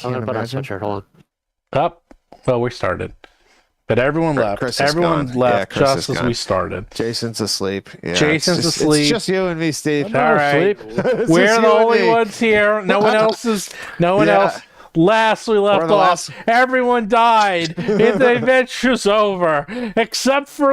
I'm gonna put on sweatshirt. Hold on. Up. Well, we started. But everyone left. Chris is Everyone gone. left Yeah, Chris just is as gone. we started. Jason's asleep. Yeah, Jason's asleep. It's just you and me, Steve. All right. It's We're just the you and only me. ones here. No one else is. No one Yeah. else. Last we left the off, last- everyone died. The adventure's over, except for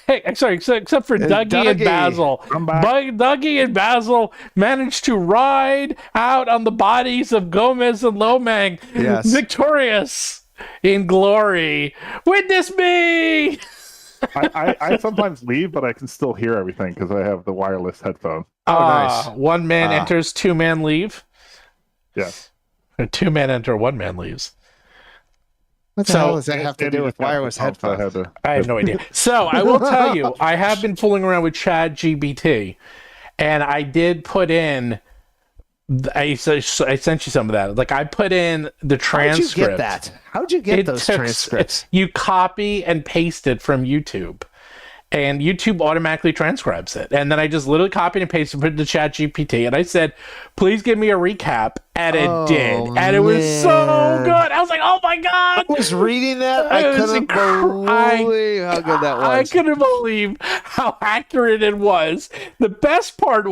except for Dougie and Basil. I'm back. Dougie and Basil managed to ride out on the bodies of Gomez and Lomang, Yes. victorious in glory. Witness me. I sometimes leave, but I can still hear everything because I have the wireless headphone. Oh, nice. One man enters, two man leave. Yes. Or two men enter, one man leaves. What the hell does that have to do with wireless headphones? I have no idea. So I will tell you, I have been fooling around with ChatGPT, and I did put in. I sent you some of that. Like I put in the transcript. How'd you get that? How'd you get those transcripts? You copy and paste it from YouTube, and YouTube automatically transcribes it. And then I just literally copied and pasted, put it to ChatGPT, and I said, "Please give me a recap," and it did, and it was so good. I was like, "Oh my god!" I was reading that. I couldn't believe how good that was. I couldn't believe how accurate it was. The best part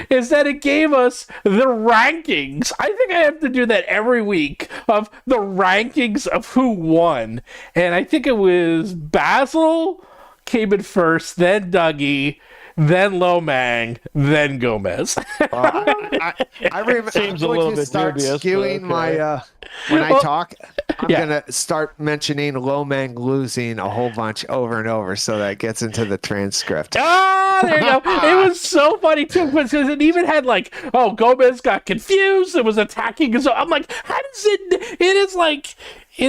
is that it gave us the rankings. I think I have to do that every week of the rankings of who won, and I think it was Basil came in first, then Dougie, then Lomang, then Gomez. I remember. Seems I'm a going little to bit start dubious, skewing but okay. my when I talk. I'm Yeah. gonna start mentioning Lomang losing a whole bunch over and over, so that gets into the transcript. There you go. It was so funny too because it even had like, oh, Gomez got confused. It was attacking. So I'm like, how does it? It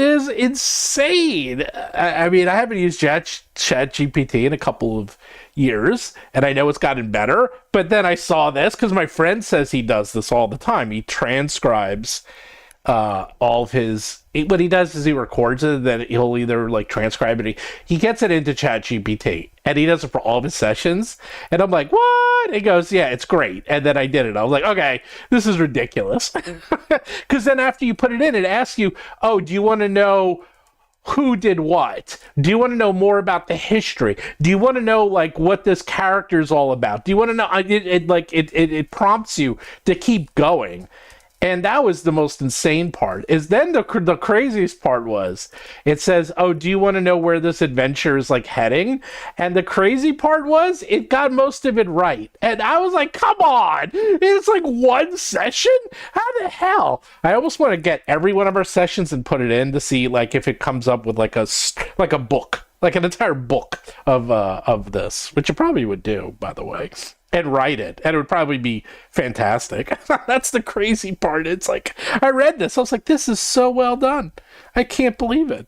is insane. I mean, I haven't used ChatGPT in a couple of years, and I know it's gotten better. But then I saw this because my friend says he does this all the time. He transcribes all of his. What he does is he records it, then he'll either like transcribe it. He gets it into ChatGPT, and he does it for all of his sessions. And I'm like, what? He goes, yeah, it's great. And then I did it. I was like, okay, this is ridiculous. Because then after you put it in, it asks you, oh, do you want to know who did what? Do you want to know more about the history? Do you want to know like what this character is all about? Do you want to know? It prompts you to keep going. And that was the most insane part. Is then the craziest part was, it says, "Oh, do you want to know where this adventure is like heading?" And the crazy part was, it got most of it right. And I was like, "Come on! It's like one session? How the hell?" I almost want to get every one of our sessions and put it in to see like if it comes up with like a book, like an entire book of this, which it probably would do, by the way. And write it, and it would probably be fantastic. That's the crazy part. It's like, I read this, I was like, this is so well done. I can't believe it.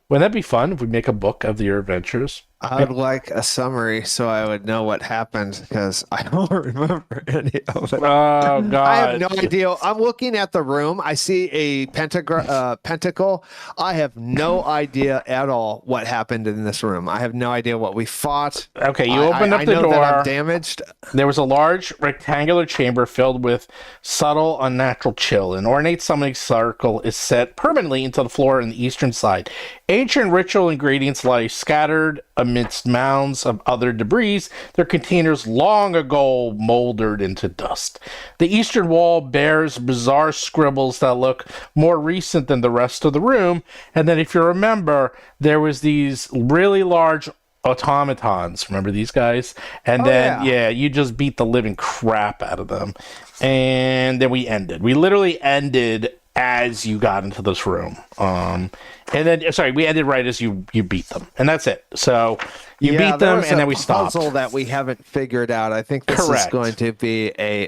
Wouldn't that be fun if we make a book of your adventures? I would like a summary so I would know what happened, because I don't remember any of it. Oh, God. I have no idea. I'm looking at the room. I see a pentacle. I have no idea at all what happened in this room. I have no idea what we fought. Okay, you opened up the I know door. That I'm damaged. There was a large rectangular chamber filled with subtle, unnatural chill. An ornate summoning circle is set permanently into the floor on the eastern side. Ancient ritual ingredients lie scattered amidst mounds of other debris, their containers long ago moldered into dust. The eastern wall bears bizarre scribbles that look more recent than the rest of the room, and then if you remember, there was these really large automatons. Remember these guys? And then, you just beat the living crap out of them. And then we ended. We literally ended as you got into this room. And then, we ended right as you beat them. And that's it. So you beat them, and then we stopped. Puzzle that we haven't figured out. I think this is going to be a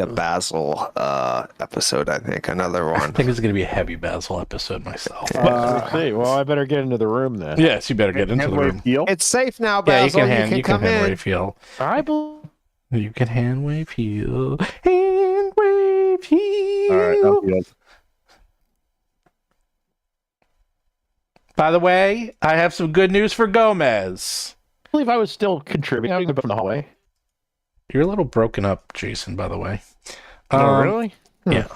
Basil episode. I think another one. I think it's going to be a heavy Basil episode myself. Let's see. Well, I better get into the room then. Yes, you better get into the room. It's safe now, Basil. Yeah, you can come hand in. wave heal. You can hand wave heal. Hand wave heal. All right, I'll heal. By the way, I have some good news for Gomez. I believe I was still contributing from the hallway. You're a little broken up, Jason, by the way. Oh, really? Yeah.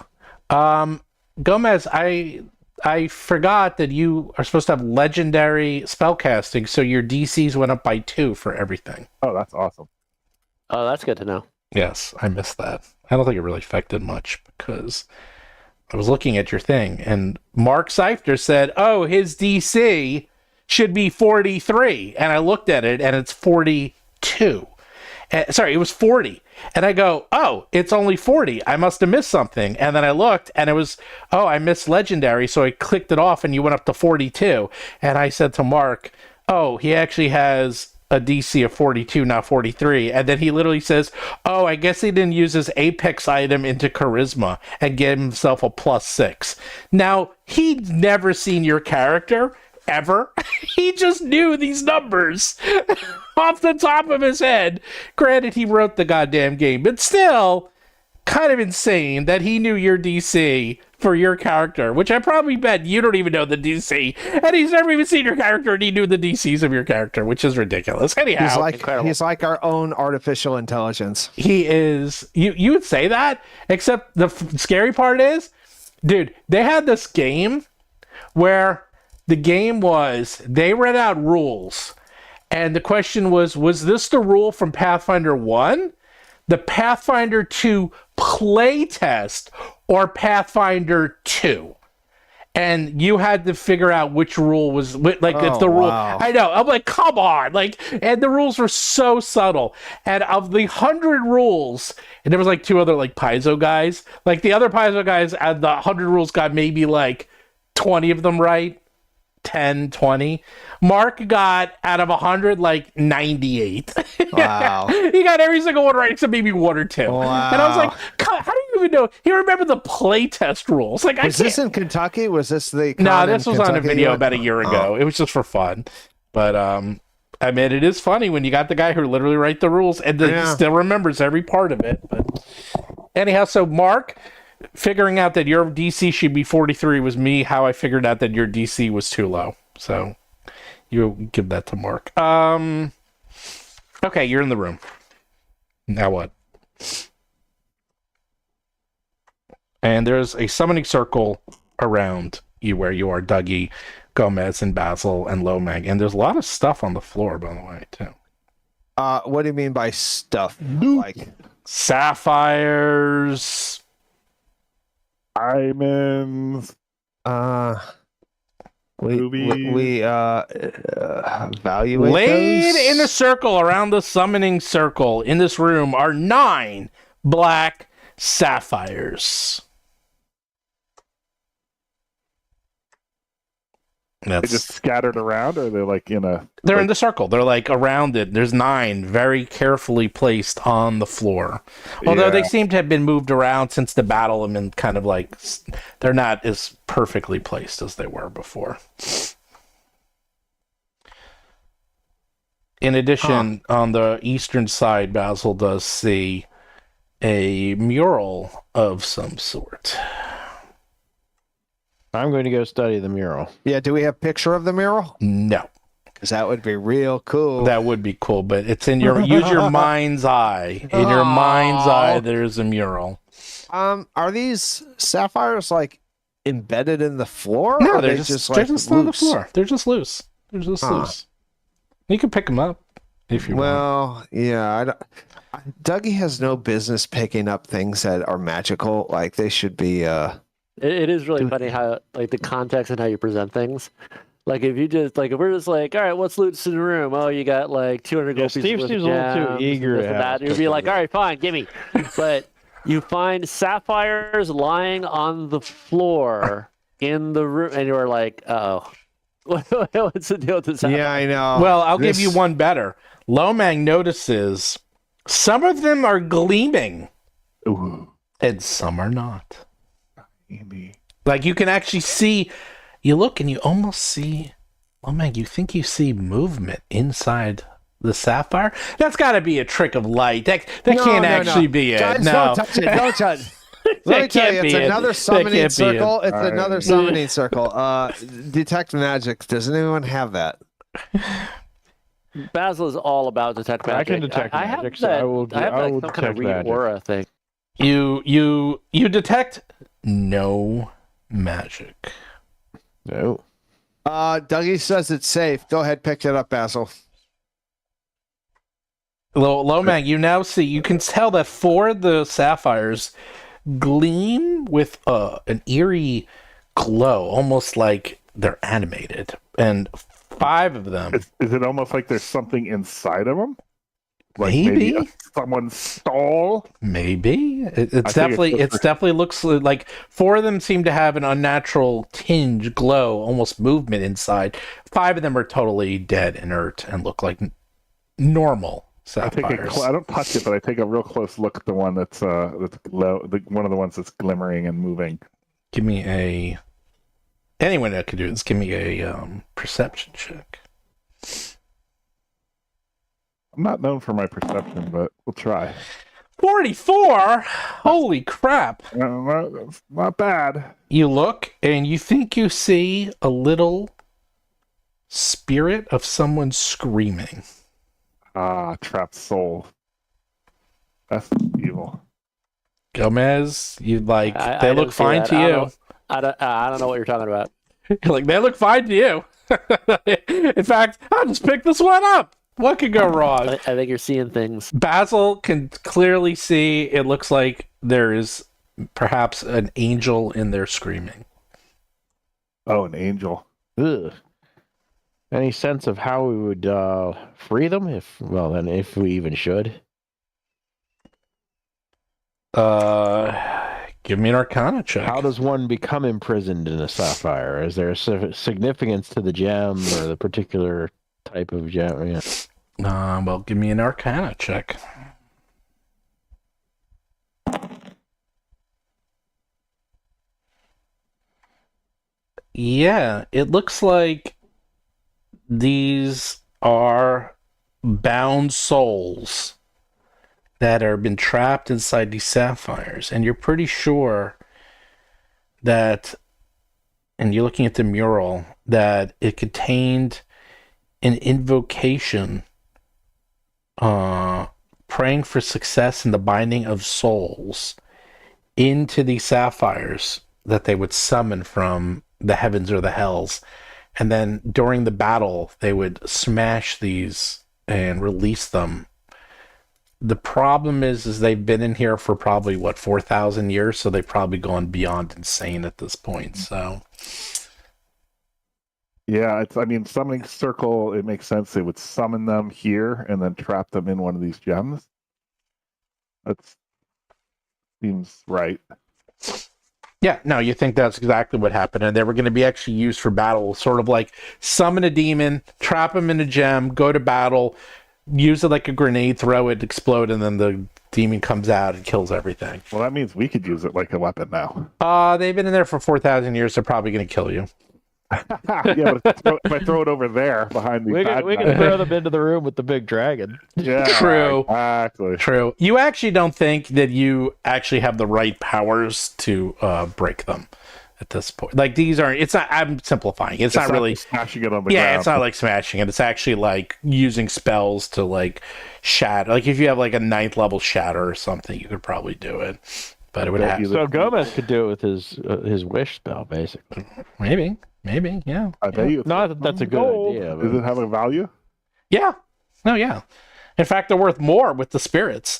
Gomez, I forgot that you are supposed to have legendary spellcasting, so your DCs went up by 2 for everything. Oh, that's awesome. Oh, that's good to know. Yes, I missed that. I don't think it really affected much because I was looking at your thing, and Mark Seifter said, "Oh, his DC should be 43," and I looked at it, and it's 42. Sorry, it was 40. And I go, oh, it's only 40. I must have missed something. And then I looked, and it was, oh, I missed Legendary. So I clicked it off, and you went up to 42. And I said to Mark, oh, he actually has a DC of 42, not 43. And then he literally says, oh, I guess he didn't use his Apex item into Charisma and give himself a +6. Now, he'd never seen your character, ever. He just knew these numbers off the top of his head. Granted, he wrote the goddamn game, but still kind of insane that he knew your DC for your character, which I probably bet you don't even know the DC, and he's never even seen your character, and he knew the DCs of your character, which is ridiculous. Anyhow, he's like our own artificial intelligence. He is. You would say that, except the scary part is, dude, they had this game where the game was, they read out rules, and the question was this the rule from Pathfinder 1, the Pathfinder 2 playtest, or Pathfinder 2? And you had to figure out which rule was, like, if the rule, wow. I know, I'm like, come on, like, and the rules were so subtle. And of the 100 rules, and there was like 2 other, like, Paizo guys, like, the other Paizo guys at the 100 rules got maybe, like, 20 of them right. 10, 20. Mark got out of 100 like 98. Wow. He got every single one right except maybe 1 or 2. Wow. And I was like, how do you even know? He remembered the playtest rules. Like, was this in Kentucky? Was this the No, this was Kentucky? On a video about a year ago. It was just for fun. But I mean, it is funny when you got the guy who literally write the rules and still remembers every part of it. But anyhow, so Mark, figuring out that your DC should be 43 was me. How I figured out that your DC was too low. So you give that to Mark. Okay, you're in the room. Now what? And there's a summoning circle around you where you are, Dougie, Gomez, and Basil, and Lomag. And there's a lot of stuff on the floor, by the way, too. What do you mean by stuff? Like sapphires, diamonds, we evaluate laid those? in a circle around the summoning circle in this room are 9 black sapphires. They just scattered around, or they're like in a... They're in the circle. They're like around it. There's 9 very carefully placed on the floor. Although they seem to have been moved around since the battle and been kind of like... They're not as perfectly placed as they were before. In addition, on the eastern side, Basil does see a mural of some sort. I'm going to go study the mural. Yeah, do we have a picture of the mural? No. Because that would be real cool. That would be cool, but it's in your... use your mind's eye. In your mind's eye, there's a mural. Are these sapphires, like, embedded in the floor? No, or they're just on the floor. They're just loose. They're just loose. You can pick them up if you want. Well, yeah, Dougie has no business picking up things that are magical. Like, they should be... It is really funny how, like, the context and how you present things. Like, if you just, like, if we're just like, all right, what's loot in the room? Oh, you got, like, 200 gold pieces. Steve seems a little too eager to have. You'd be like, all right, fine, give me. But you find sapphires lying on the floor in the room, and you're like, oh, what's the deal with this? Yeah, I know. Well, I'll give you one better. Lomang notices some of them are gleaming. Ooh. And some are not. Maybe. Like, you can actually see, you look and you almost see, Lomang, you think you see movement inside the sapphire? That's got to be a trick of light. That can't actually be it. Guys, no. don't touch it. Don't touch it. Let me tell you, it's another summoning circle. It's another summoning circle. Detect magic. Does anyone have that? Basil is all about detect magic. I can detect magic, so I will I have some kind of read magic. aura thing. You detect no magic. No. Dougie says it's safe. Go ahead, pick it up, Basil. Lomang, you can tell that 4 of the sapphires gleam with an eerie glow, almost like they're animated. And 5 of them. Is it almost like there's something inside of them? Like Maybe someone stole. Maybe it's definitely looks like 4 of them seem to have an unnatural tinge, glow, almost movement inside. 5 of them are totally dead, inert, and look like normal sapphires. I don't touch it, but I take a real close look at the one that's glow, one of the ones that's glimmering and moving. Give me anyone that could do this. Give me a perception check. I'm not known for my perception, but we'll try. 44? Holy crap. Not bad. You look and you think you see a little spirit of someone screaming. Trapped soul. That's evil. Gomez, they look fine to you. I don't know what you're talking about. Like, they look fine to you. In fact, I'll just pick this one up. What could go wrong? I think you're seeing things. Basil can clearly see it looks like there is perhaps an angel in there screaming. Oh, an angel. Ugh. Any sense of how we would free them? If we even should. Give me an Arcana check. How does one become imprisoned in a sapphire? Is there a significance to the gem or the particular type of gem? Yeah. Well, give me an Arcana check. Yeah, it looks like these are bound souls that have been trapped inside these sapphires, and you're pretty sure that, and you're looking at the mural, that it contained an invocation praying for success in the binding of souls into these sapphires that they would summon from the heavens or the hells. And then during the battle, they would smash these and release them. The problem is they've been in here for probably, 4,000 years, so they've probably gone beyond insane at this point, so... Yeah, summoning circle, it makes sense. They would summon them here and then trap them in one of these gems. That seems right. Yeah, no, you think that's exactly what happened, and they were going to be actually used for battle, sort of like summon a demon, trap him in a gem, go to battle, use it like a grenade, throw it, explode, and then the demon comes out and kills everything. Well, that means we could use it like a weapon now. They've been in there for 4,000 years, they're probably going to kill you. Yeah, but if I throw it over there behind the we can throw them into the room with the big dragon. Yeah, true. Exactly. True. You actually don't think that you actually have the right powers to break them at this point. Like, these aren't. It's not. I'm simplifying. It's not really like smashing it on the ground. Yeah, it's not like smashing it. It's actually like using spells to like shatter. Like if you have like a 9th level shatter or something, you could probably do it. But it would have. So Gomez could do it with his wish spell, basically. Maybe, yeah. I bet you. Not that that's a good idea. Does it have a value? Yeah. No, yeah. In fact, they're worth more with the spirits.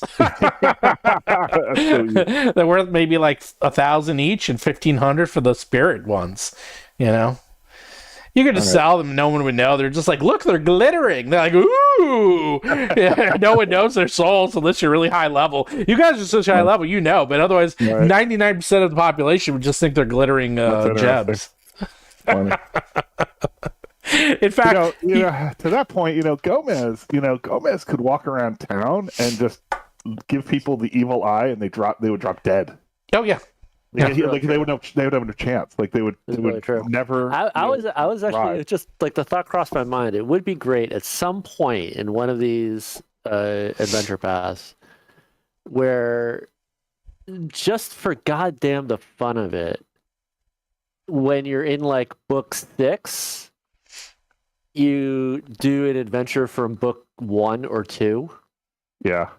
They're worth maybe like 1,000 each and 1,500 for the spirit ones. You know, you could just sell them. No one would know. They're just like, look, they're glittering. They're like, ooh. Yeah, no one knows their souls unless you're really high level. You guys are such high level, but otherwise, 99% of the population would just think they're glittering gems. In fact, to that point, Gomez could walk around town and just give people the evil eye, and they would drop dead. Oh yeah, they would have no chance. Like they would never. I was actually just like the thought crossed my mind. It would be great at some point in one of these adventure paths where, just for goddamn the fun of it, when you're in like book 6, you do an adventure from book 1 or 2. Yeah.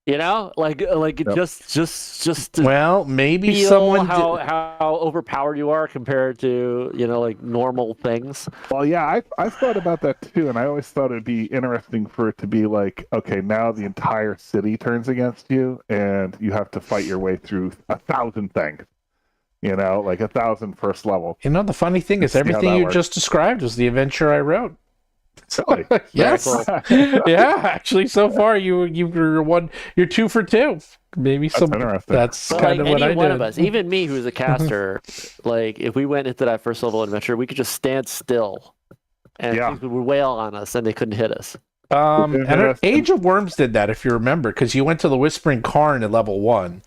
You know, like just to Well, maybe feel someone how overpowered you are compared to like normal things. Well, yeah, I've thought about that too, and I always thought it'd be interesting for it to be like, okay, now the entire city turns against you, and you have to fight your way through 1,000 things. Like 1,000 first level. the funny thing is everything you just described was the adventure I wrote. Really? Yes. Yeah, actually, so far you're 2 for 2. Maybe That's interesting. That's But kind of what I any one did. of us, even me who's a caster, like if we went into that first level adventure, we could just stand still and Yeah. things would wail on us and they couldn't hit us. And Age of Worms did that, if you remember, because you went to the Whispering Cairn at level 1,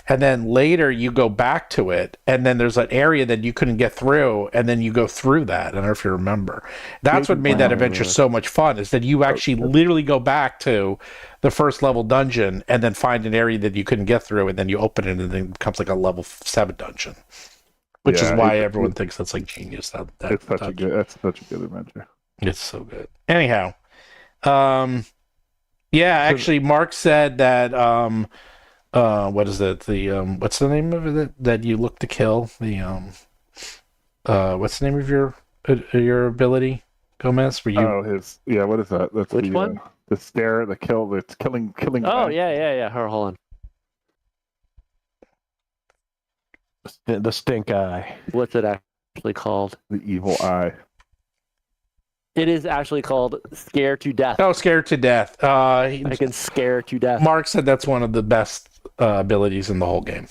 and then later you go back to it, and then there's an area that you couldn't get through, and then you go through that. I don't know if you remember. That's what made that adventure so much fun, is that you actually literally go back to the first level dungeon and then find an area that you couldn't get through, and then you open it, and then it becomes like a level 7 dungeon. Which is why everyone thinks that's like genius. That's such a good adventure. It's so good. Anyhow. Actually Mark said that what is it? What's the name of it that you look to kill? What's the name of your ability, Gomez? Were you what is that? That's Which one? The stare, the kill, that's killing. Oh, yeah. Hold on. The stink eye. What's it actually called? The evil eye. It is actually called Scare to Death. Oh, Scared to Death. I can scare to death. Mark said that's one of the best abilities in the whole game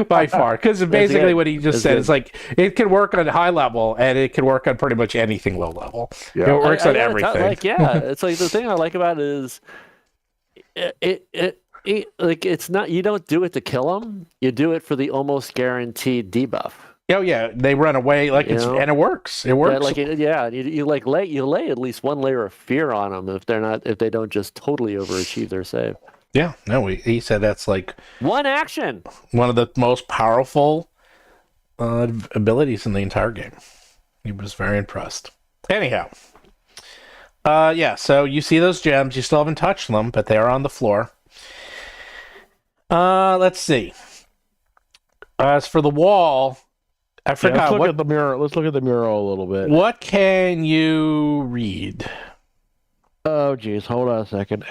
by far, because basically what he just said is like it can work on high level and it can work on pretty much anything low level. Yeah. It works on everything. It's like the thing I like about it is it like it's not, you don't do it to kill them, you do it for the almost guaranteed debuff. Oh yeah, they run away and it works. It works. You lay at least one layer of fear on them if they don't just totally overachieve their save. Yeah, no, he said that's like one action, one of the most powerful abilities in the entire game. He was very impressed. Anyhow, so you see those gems. You still haven't touched them, but they are on the floor. Let's see. As for the wall, I forgot. Let's look at the mirror. Let's look at the mural a little bit. What can you read? Oh, geez. Hold on a second.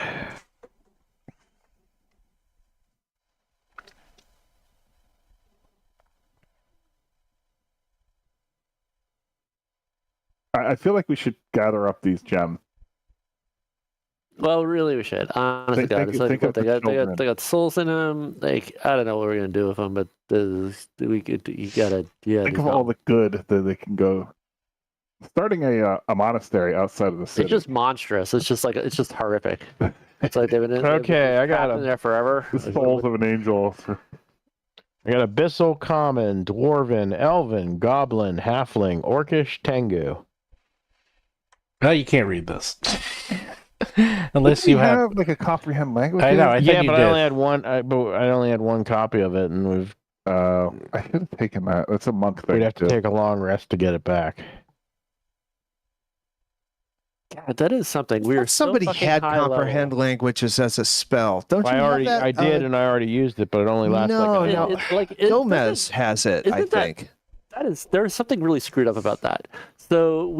I feel like we should gather up these gems. Well, really, we should. Honestly, God, it's like they got souls in them. Like, I don't know what we're gonna do with them, but you gotta think of all the good that they can go. Starting a monastery outside of the city. It's just monstrous. It's just horrific. It's like they've been Okay, I got in there forever. The souls of an angel. I got Abyssal, Common, Dwarven, Elven, Goblin, Halfling, Orcish, Tengu. Oh, you can't read this. Unless you have like a comprehend language. I know. But I only had one. I only had one copy of it, and we've. I should have taken that. That's a monk thing. We'd have to take a long rest to get it back. God, that is something weird. Somebody had comprehend languages as a spell. Don't you? I did, and I already used it, but it only lasts Gomez has it. I think. There's something really screwed up about that. So I'm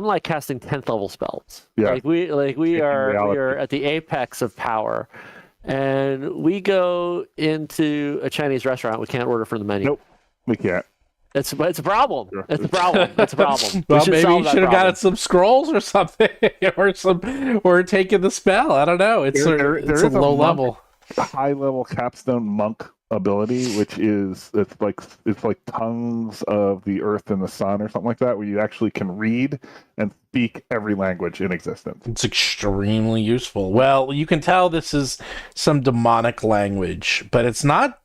like casting 10th level spells. Yeah. We are at the apex of power. And we go into a Chinese restaurant, we can't order from the menu. Nope. We can't. It's a problem. Sure. It's a problem. Well, maybe you should have gotten some scrolls or something, or taken the spell. I don't know. It's a low level, high level capstone monk ability, which is it's like tongues of the earth and the sun or something like that, where you actually can read and speak every language in existence. It's extremely useful. Well, you can tell this is some demonic language, but it's not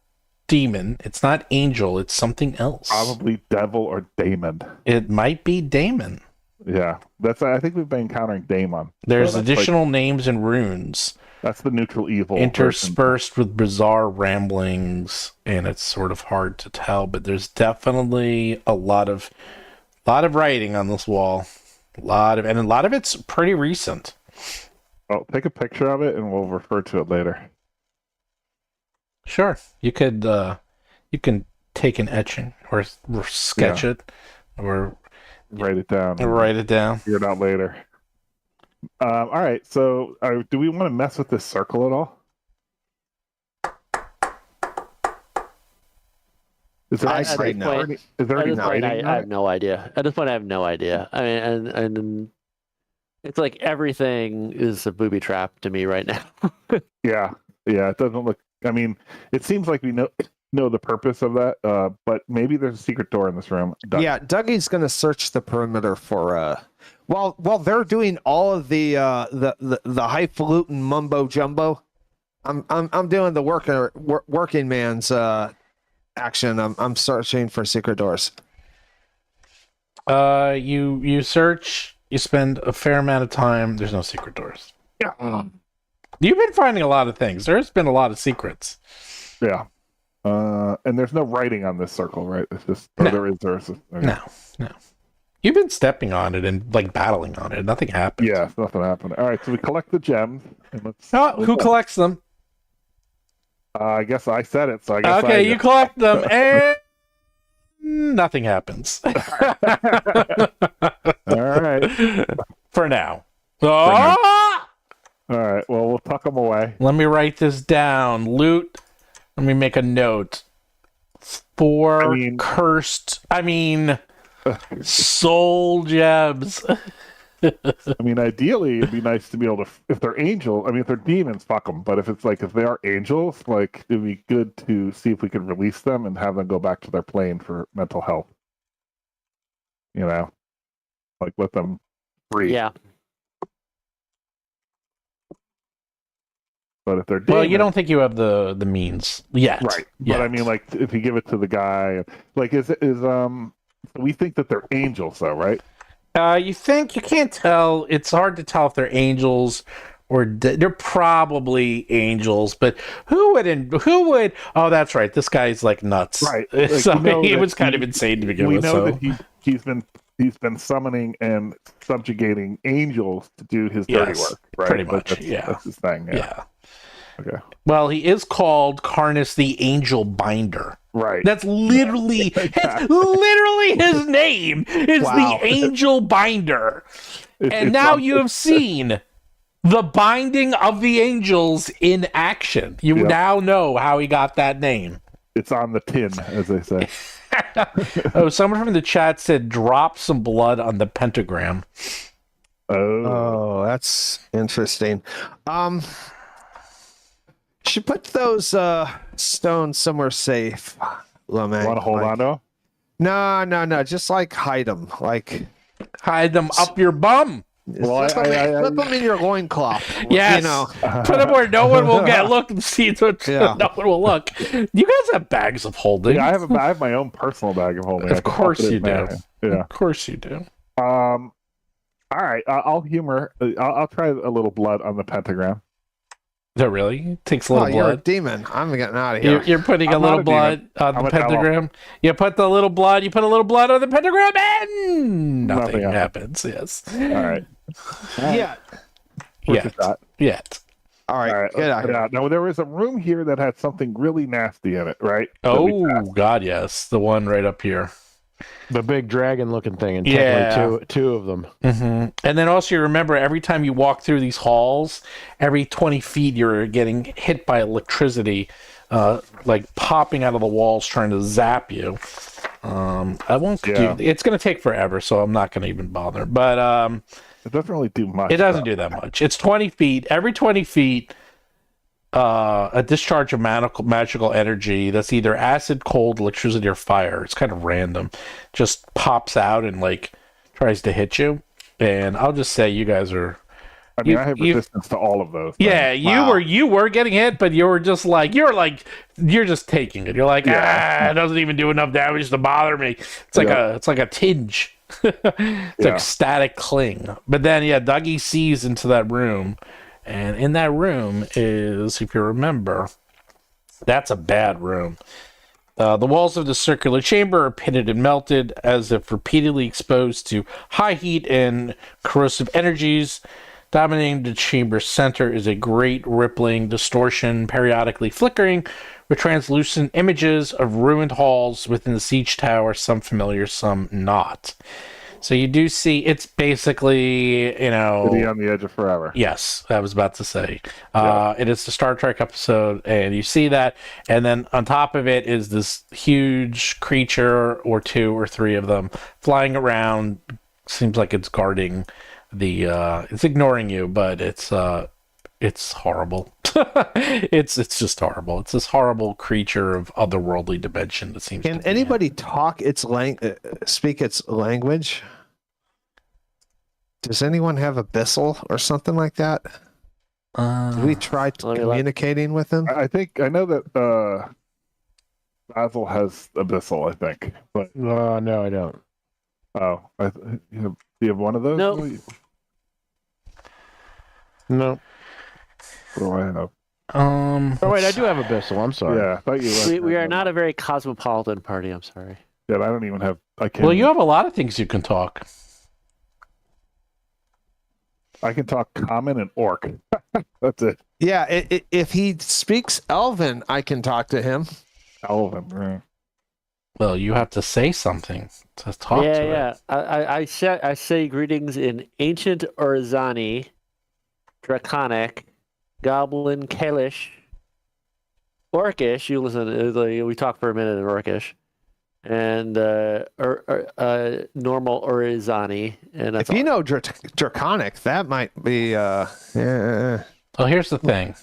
demon, it's not angel, it's something else. Probably devil or daemon. It might be daemon. Yeah, I think we've been encountering daemon. There's additional names and runes. That's the neutral evil. Interspersed with bizarre ramblings, and it's sort of hard to tell, but there's definitely a lot of writing on this wall. A lot of it's pretty recent. Well, take a picture of it, and we'll refer to it later. Sure. You could. You can take an etching or sketch it, or Write it down. write it down. Figure it out later. All right. So, do we want to mess with this circle at all? Is there I any say writing? no. Is there At any this point, writing? I have no idea. At this point, I have no idea. I mean, and it's like everything is a booby trap to me right now. Yeah. It doesn't look. I mean, it seems like we know the purpose of that, but maybe there's a secret door in this room. Yeah, Dougie's going to search the perimeter for while they're doing all of the highfalutin mumbo jumbo. I'm doing the working man's action. I'm searching for secret doors. You search. You spend a fair amount of time. There's no secret doors. Yeah. You've been finding a lot of things. There's been a lot of secrets. Yeah. And there's no writing on this circle, right? It's just No. there's okay. No. You've been stepping on it and like battling on it. Nothing happened. Yeah, nothing happened. All right, so we collect the gems. And let's, Who collects them? I guess I said it, so I guess Okay, I you collect them, and nothing happens. All right. For now. Ah! All right. Well, we'll tuck them away. Let me write this down. Loot. Let me make a note. 4 cursed. Soul gems. I mean, ideally, it'd be nice to be able to, if they're angels, if they're demons, fuck them. But if they are angels, like, it'd be good to see if we could release them and have them go back to their plane for mental health. You know, like let them free. Yeah. But if they're Well, demons, you don't think you have the means yet. right? Yet. But I mean, like, if you give it to the guy, like, we think that they're angels, though, right? You think you can't tell. It's hard to tell if they're angels or they're probably angels. But who would? Oh, that's right. This guy's like nuts. Right. So Like, it was kind of insane to begin we with. know So. that he's been summoning and subjugating angels to do his dirty Yes, work, right? pretty Like, much, that's, yeah. That's his thing. Yeah. Okay. Well, he is called Karnas the Angel Binder. Right. That's literally his name is Wow. the Angel Binder. And now you have seen the binding of the angels in action. You Yep. now know how he got that name. It's on the tin, as they say. Oh, someone from the chat said drop some blood on the pentagram. Oh. Oh, that's interesting. Should put those stones somewhere safe. Want to hold on to him? No. Just like hide them. Like Hide them up your bum. Well, slip them in your loincloth. Yes. You know. Put them where no one will get look and see what Yeah. no one will look. You guys have bags of holding. Yeah, I have my own personal bag of holding. I Of can course pop it you in do. there. Yeah. Of course you do. All right. I'll humor. I'll try a little blood on the pentagram. That really takes a little Oh, you're a blood. demon. I'm getting out of here. You're putting a I'm little not a blood on I'm the a devil. pentagram. You put a little blood on the pentagram, and nothing Nothing happens. Yes. All right. Yeah. What's Yet. that? Yet. All right. All right. Get out of here. Now there was a room here that had something really nasty in it, right? Oh God, yes, the one right up here. The big dragon-looking thing, and Yeah. technically two of them. Mm-hmm. And then also you remember every time you walk through these halls, every 20 feet you're getting hit by electricity, like popping out of the walls trying to zap you. I won't Yeah. do. It's going to take forever, so I'm not going to even bother. But It doesn't really do much. it doesn't do that much. It's 20 feet. Every 20 feet, a discharge of magical energy that's either acid, cold, electricity, or fire. It's kind of random. Just pops out and like tries to hit you. And I'll just say you guys are. I mean, you- I have you- resistance to all of those. Yeah, Wow. you were getting hit, but you're just taking it. You're like, it doesn't even do enough damage to bother me. It's like a tinge. It's like static cling. But then Dougie sees into that room, and in that room is, if you remember, that's a bad room. The walls of the circular chamber are pitted and melted as if repeatedly exposed to high heat and corrosive energies. Dominating the chamber's center is a great rippling distortion, periodically flickering, with translucent images of ruined halls within the siege tower, some familiar, some not. So you do see it's basically, City on the Edge of Forever. Yes, I was about to say. It is the Star Trek episode, and you see that, and then on top of it is this huge creature, or two or three of them, flying around. Seems like it's guarding the. It's ignoring you, but it's horrible. It's just horrible. It's this horrible creature of otherworldly dimension that seems. Can to be anybody talk its speak its language? Does anyone have Abyssal or something like that? Did we try communicating with them? I think I know that Basil has Abyssal, I think. But No, I don't. oh, do you have one of those? No. No. What do I have? Oh wait, I do have Abyssal. I'm sorry. Yeah, I thought you. We are not a very cosmopolitan party. I'm sorry. Yeah, I don't even have. I can't. Well, you have a lot of things you can talk. I can talk Common and Orc. That's it. Yeah, if he speaks Elven, I can talk to him. Elven, right? Well, you have to say something to talk to it. I say greetings in Ancient Orzani, Draconic, Goblin, Kalish, Orcish. You listen. We talk for a minute in Orcish, and normal Orizani. And If you know Draconic, that might be. Well, here's the thing.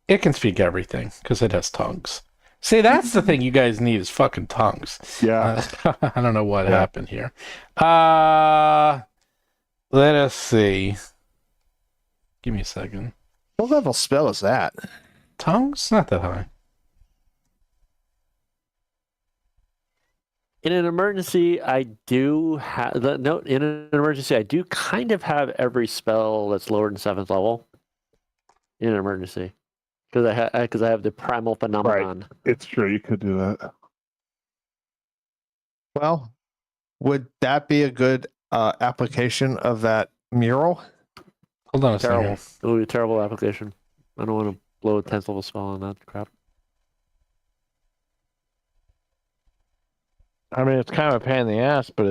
It can speak everything because it has tongues. See, that's the thing you guys need is fucking tongues. Yeah. I don't know what happened here. Let us see. Give me a second. What level spell is that? Tongues? Not that high. In an emergency, I do have In an emergency, I do kind of have every spell that's lower than 7th level. In an emergency, because I have the primal phenomenon. Right. It's true. You could do that. Well, would that be a good application of that mural? Hold on a Terrible. second. It would be a terrible application. I don't want to blow a 10th level spell on that crap. I mean, it's kind of a pain in the ass, but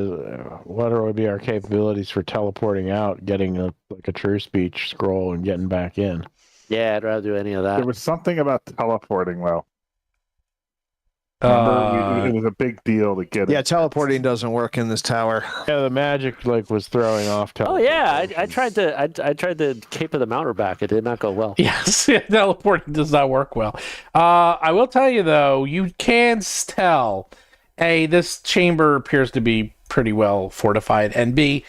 what would be our capabilities for teleporting out, getting a true speech scroll, and getting back in? Yeah, I'd rather do any of that. There was something about teleporting, though. Remember, it was a big deal to get Yeah, it. teleporting doesn't work in this tower. Yeah, the magic was throwing off. Oh yeah, I tried the Cape of the Mountain back. It did not go well. Yes, teleporting does not work well. I will tell you though, you can tell. A, this chamber appears to be pretty well fortified, and B,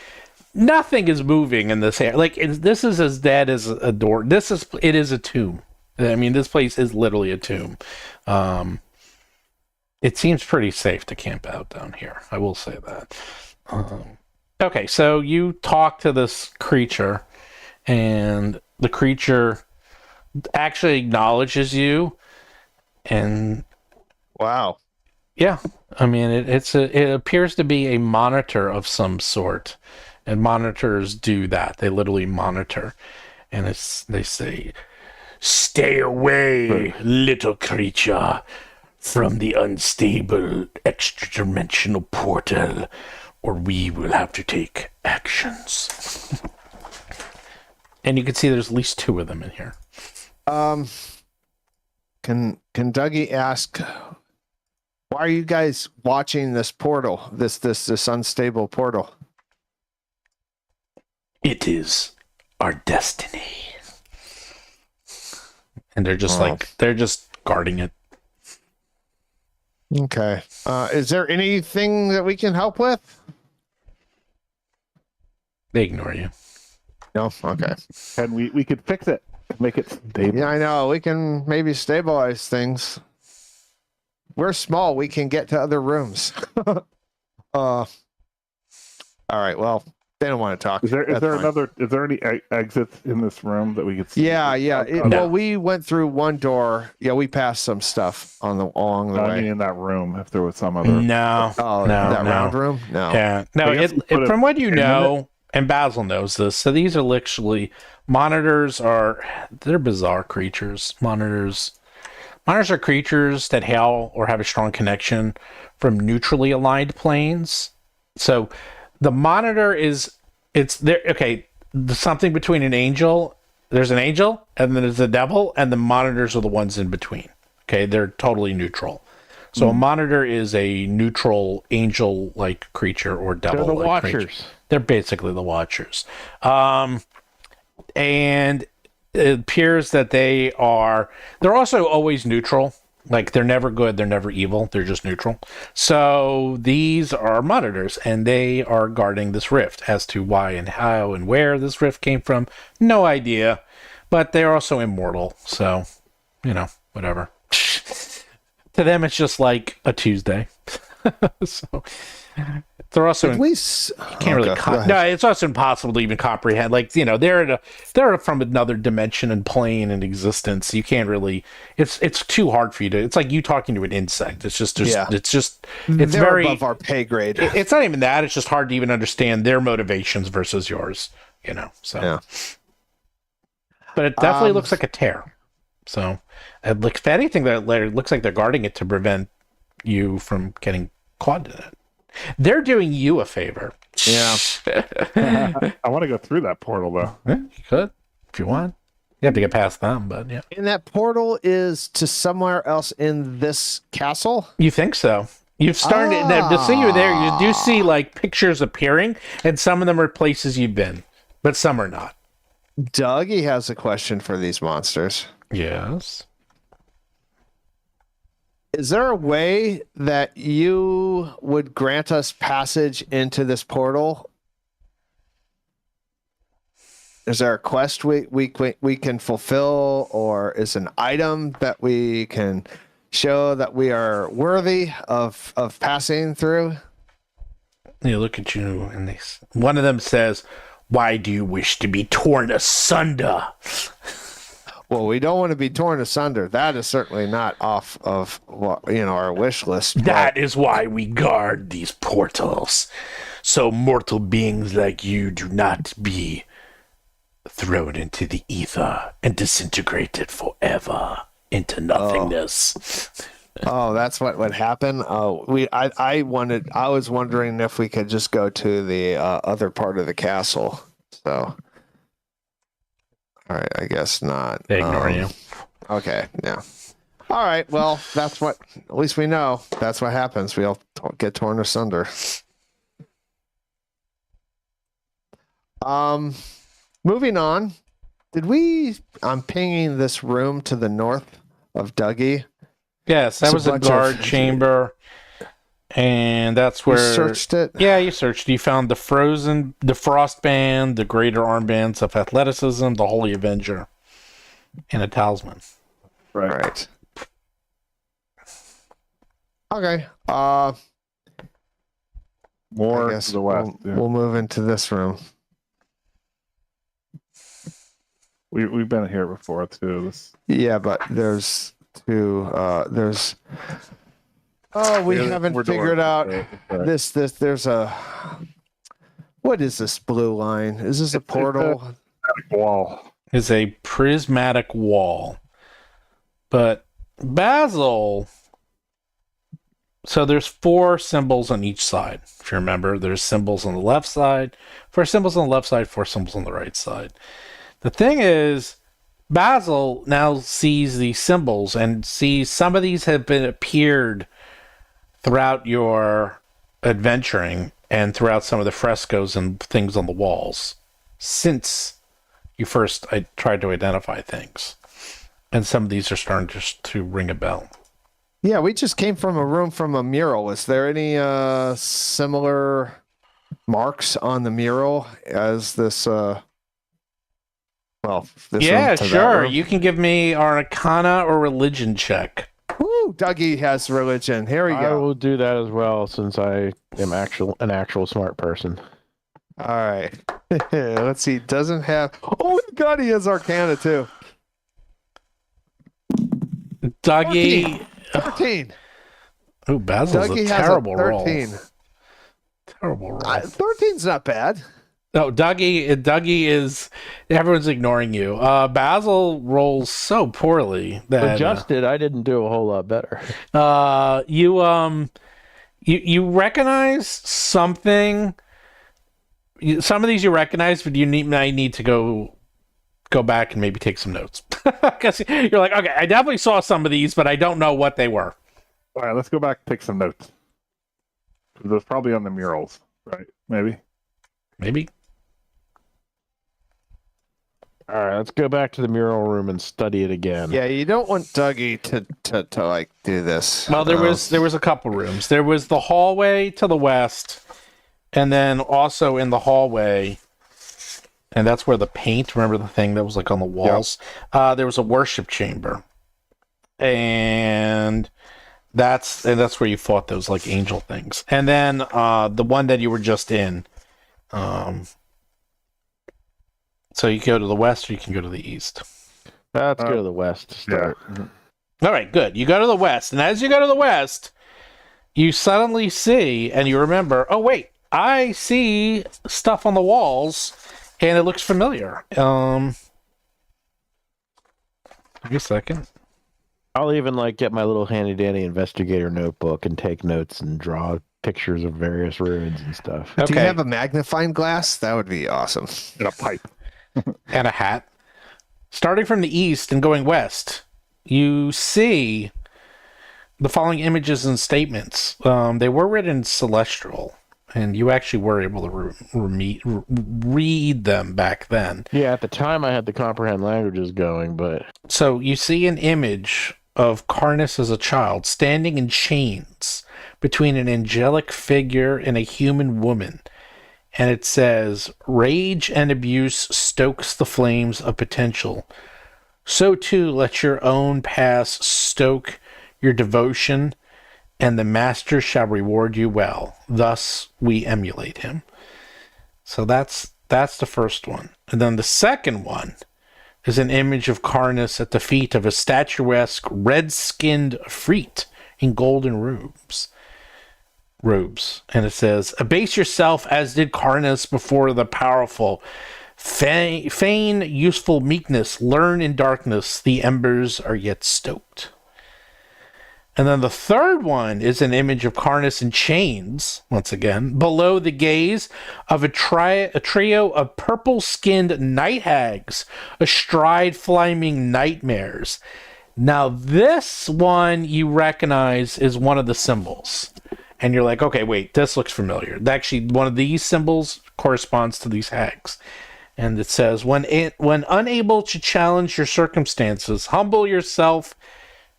nothing is moving in this area. Like this is as dead as a door. It is a tomb. I mean, this place is literally a tomb. It seems pretty safe to camp out down here. I will say that. Okay, so you talk to this creature, and the creature actually acknowledges you, and Wow. yeah, I mean it appears to be a monitor of some sort, and monitors do that. They literally monitor, and they say, "Stay away, little creature, from the unstable extra-dimensional portal, or we will have to take actions." And you can see there's at least 2 of them in here. Can Dougie ask, why are you guys watching this portal? This unstable portal? It is our destiny. And they're just they're just guarding it. Okay. Is there anything that we can help with? They ignore you. No. Okay. And we could fix it, make it stable. Yeah, I know. We can maybe stabilize things. We're small. We can get to other rooms. All right. Well, they don't want to talk. Is there That's fine. Is there any exits in this room that we could see? Yeah. No. Well, we went through one door. Yeah, we passed some stuff along the I way. mean, in that room, if there was some other. No. Oh, No, that no. round room? No. Yeah. No, I guess we put from what you in know, and Basil knows this. So these are literally they're bizarre creatures. Monitors are creatures that hail or have a strong connection from neutrally aligned planes. So the monitor it's there. Okay, something between an angel. There's an angel, and then there's the devil, and the monitors are the ones in between. Okay, they're totally neutral. So a monitor is a neutral angel-like creature or devil-like They're the Watchers. creature. They're basically the Watchers. And it appears that they're also always neutral. Like, they're never good, they're never evil, they're just neutral. So these are monitors, and they are guarding this rift. As to why and how and where this rift came from, no idea. But they're also immortal, so, whatever. To them, it's just like a Tuesday. So they're also you can't really no. It's also impossible to even comprehend. Like, they're from another dimension and plane and existence. You can't really. It's too hard for you to. It's like you talking to an insect. It's just. It's they're very above our pay grade. It's not even that. It's just hard to even understand their motivations versus yours. So. Yeah. But it definitely looks like a tear. So, if anything, it looks like they're guarding it to prevent you from getting caught in it. They're doing you a favor. Yeah. I want to go through that portal though. Yeah, you could if you want. You have to get past them, but yeah. And that portal is to somewhere else in this castle? You think so? You've started to see you there. You do see like pictures appearing, and some of them are places you've been, but some are not. Dougie has a question for these monsters. Yes. Is there a way that you would grant us passage into this portal? Is there a quest we can fulfill, or is an item that we can show that we are worthy of passing through? They look at you, and one of them says, "Why do you wish to be torn asunder?" Well, we don't want to be torn asunder. That is certainly not off of our wish list. That is why we guard these portals, so mortal beings like you do not be thrown into the ether and disintegrated forever into nothingness. Oh, that's what would happen. I was wondering if we could just go to the other part of the castle. So. All right, I guess not. They ignore you. Okay, yeah. All right, well, at least we know that's what happens. We all get torn asunder. Moving on. I'm pinging this room to the north of Dougie. Yes, that was a guard chamber. And that's where you searched it. Yeah, you searched. You found the frost band, the greater armbands of athleticism, the Holy Avenger, and a talisman. Right. Okay. More I guess to the west. We'll move into this room. We've been here before too. Yeah, but there's two. There's. Oh, we haven't figured out this. There's a. What is this blue line? Is this a portal? Wall. It's a prismatic wall. But Basil. So there's 4 symbols on each side. If you remember, there's symbols on the left side, 4 symbols on the left side, 4 symbols on the right side. The thing is, Basil now sees these symbols and sees some of these have been appeared throughout your adventuring and throughout some of the frescoes and things on the walls since you first tried to identify things. And some of these are starting just to ring a bell. Yeah, we just came from a room from a mural. Is there any similar marks on the mural as this? This yeah, room to sure. You can give me an Arcana or religion check. Woo! Dougie has religion. Here we go. I will do that as well, since I am an actual smart person. All right. Let's see. Doesn't have. Oh my God, he has Arcana too. Dougie. 13. Oh, Basil's Dougie a terrible has a 13. roll. Terrible roll. 13's not bad. No, Dougie is. Everyone's ignoring you. Basil rolls so poorly that Adjusted, I didn't do a whole lot better. you recognize something. Some of these you recognize, but might need to go back and maybe take some notes because you're like, okay, I definitely saw some of these, but I don't know what they were. All right, let's go back and take some notes. Those probably on the murals, right? Maybe. All right, let's go back to the mural room and study it again. Yeah, you don't want Dougie to like do this. Well, there was a couple rooms. There was the hallway to the west, and then also in the hallway, and that's where the paint. Remember the thing that was like on the walls? Yep. There was a worship chamber, and that's where you fought those like angel things. And then the one that you were just in. So you can go to the west or you can go to the east. Let's go to the west to start. Yeah. All right, good. You go to the west. And as you go to the west, you suddenly see and you remember, oh, wait, I see stuff on the walls and it looks familiar. Give me a second. I'll even get my little handy dandy investigator notebook and take notes and draw pictures of various ruins and stuff. Do you have a magnifying glass? That would be awesome. And a pipe. And a hat. Starting from the east and going west, you see the following images and statements. They were written in Celestial, and you actually were able to read them back then. Yeah, at the time I had the comprehend languages going, but... So you see an image of Karnas as a child standing in chains between an angelic figure and a human woman. And it says, rage and abuse stokes the flames of potential. So too let your own past stoke your devotion, and the master shall reward you well. Thus we emulate him. So that's the first one. And then the second one is an image of Karnas at the feet of a statuesque red-skinned Freet in golden robes. And it says, abase yourself as did Karnas before the powerful. Feign useful meekness, learn in darkness, the embers are yet stoked. And then the third one is an image of Karnas in chains, once again, below the gaze of a trio of purple-skinned night hags, astride flaming nightmares. Now this one you recognize is one of the symbols. And you're like, okay, wait, this looks familiar. Actually, one of these symbols corresponds to these hags. And it says, when unable to challenge your circumstances, humble yourself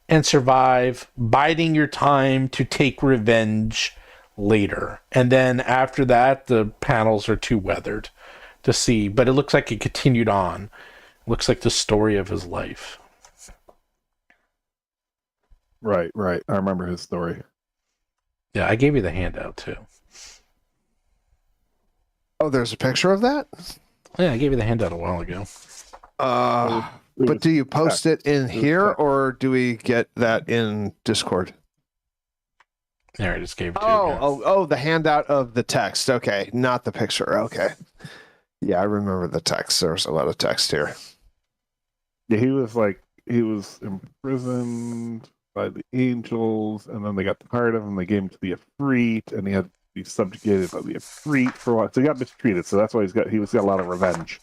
and survive, biding your time to take revenge later. And then after that, the panels are too weathered to see. But it looks like it continued on. It looks like the story of his life. Right. I remember his story. Yeah, I gave you the handout too. Oh, there's a picture of that? Yeah, I gave you the handout a while ago. But do you post it in here or do we get that in Discord? There, I just gave it to you. Oh, the handout of the text. Okay, not the picture. Okay. Yeah, I remember the text. There was a lot of text here. Yeah, he was imprisoned by the angels, and then they got tired of him. They gave him to the Ifrit, and he had to be subjugated by the Ifrit for a while. So he got mistreated. So that's why he's got a lot of revenge.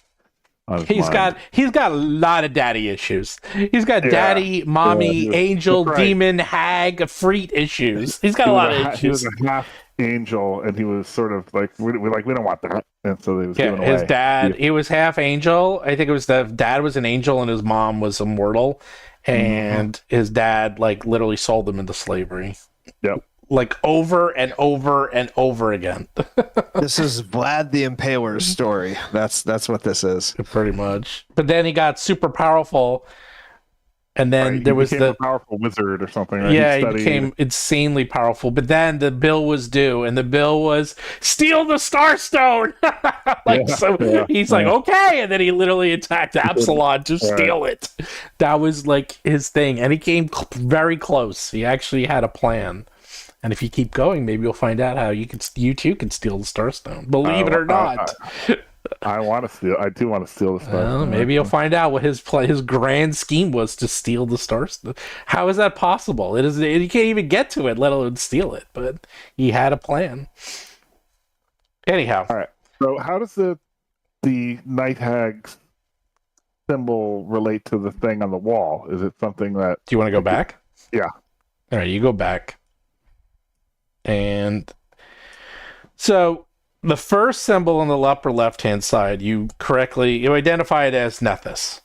He's got a lot of daddy issues. He's got daddy, mommy, angel, demon, hag, Ifrit issues. He's got a lot of issues. He was a half angel, and he was sort of like we don't want that, and so they was given away. His dad, he was half angel. I think it was the dad was an angel, and his mom was immortal. And his dad, literally sold them into slavery. Yep. Over and over and over again. This is Vlad the Impaler's story. That's what this is. Pretty much. But then he got super powerful. And then there was a powerful wizard or something. Right? Yeah, he became insanely powerful. But then the bill was due, and the bill was steal the Starstone. He's like, okay, and then he literally attacked Absalon to steal it. That was his thing, and he came very close. He actually had a plan, and if you keep going, maybe you'll find out how you too can steal the Starstone. Believe it or not. I want to steal. I do want to steal the Star Well, Stone. maybe you'll find out what his grand scheme was to steal the stars. How is that possible? You can't even get to it, let alone steal it. But he had a plan. Anyhow, All right. So how does the night hag's symbol relate to the thing on the wall? Is it something that? do you want to go back? Yeah. All right, you go back. And so the first symbol on the upper left-hand side, you identify it as Nethys.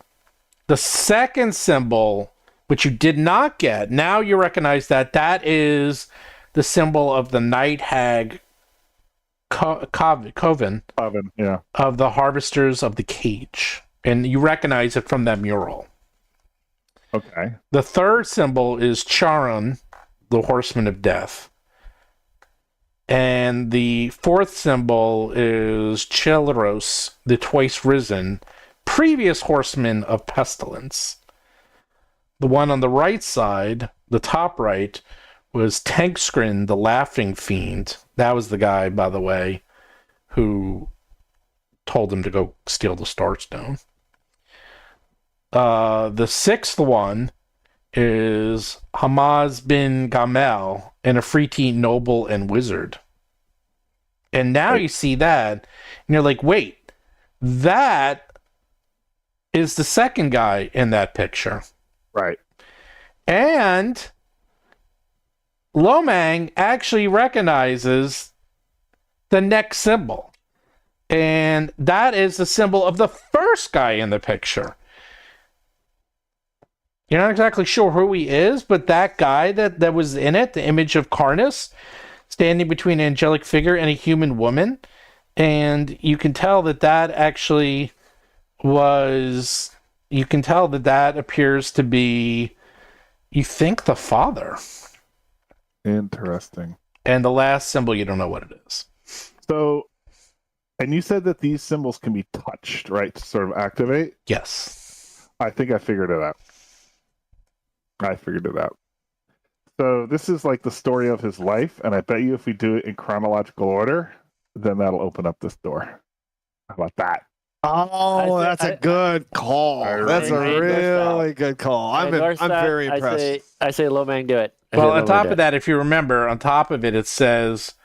The second symbol, which you did not get, now you recognize that is the symbol of the night hag coven Oven. Yeah. of the Harvesters of the Cage. And you recognize it from that mural. Okay. The third symbol is Charon, the Horseman of Death. And the fourth symbol is Cheleros, the twice risen, previous Horseman of Pestilence. The one on the right side, the top right, was Tankskrin, the Laughing Fiend. That was the guy, by the way, who told him to go steal the Starstone. The sixth one is Hamaz bin Gamel, and a Friti noble and wizard. And now you see that, and you're like, wait, that is the second guy in that picture. Right. And Lomang actually recognizes the next symbol. And that is the symbol of the first guy in the picture. You're not exactly sure who he is, but that guy that was in it, the image of Karnas, standing between an angelic figure and a human woman. And you can tell that actually was... You can tell that appears to be, you think, the father. Interesting. And the last symbol, you don't know what it is. So, and you said that these symbols can be touched, right, to sort of activate? Yes. I think I figured it out. So this is like the story of his life, and I bet you if we do it in chronological order, then that'll open up this door. How about that? Oh, that's a good call. That's a I endorse really good call. I'm very impressed. I say Lomang, do it. Well, on top of that, if you remember, on top of it, it says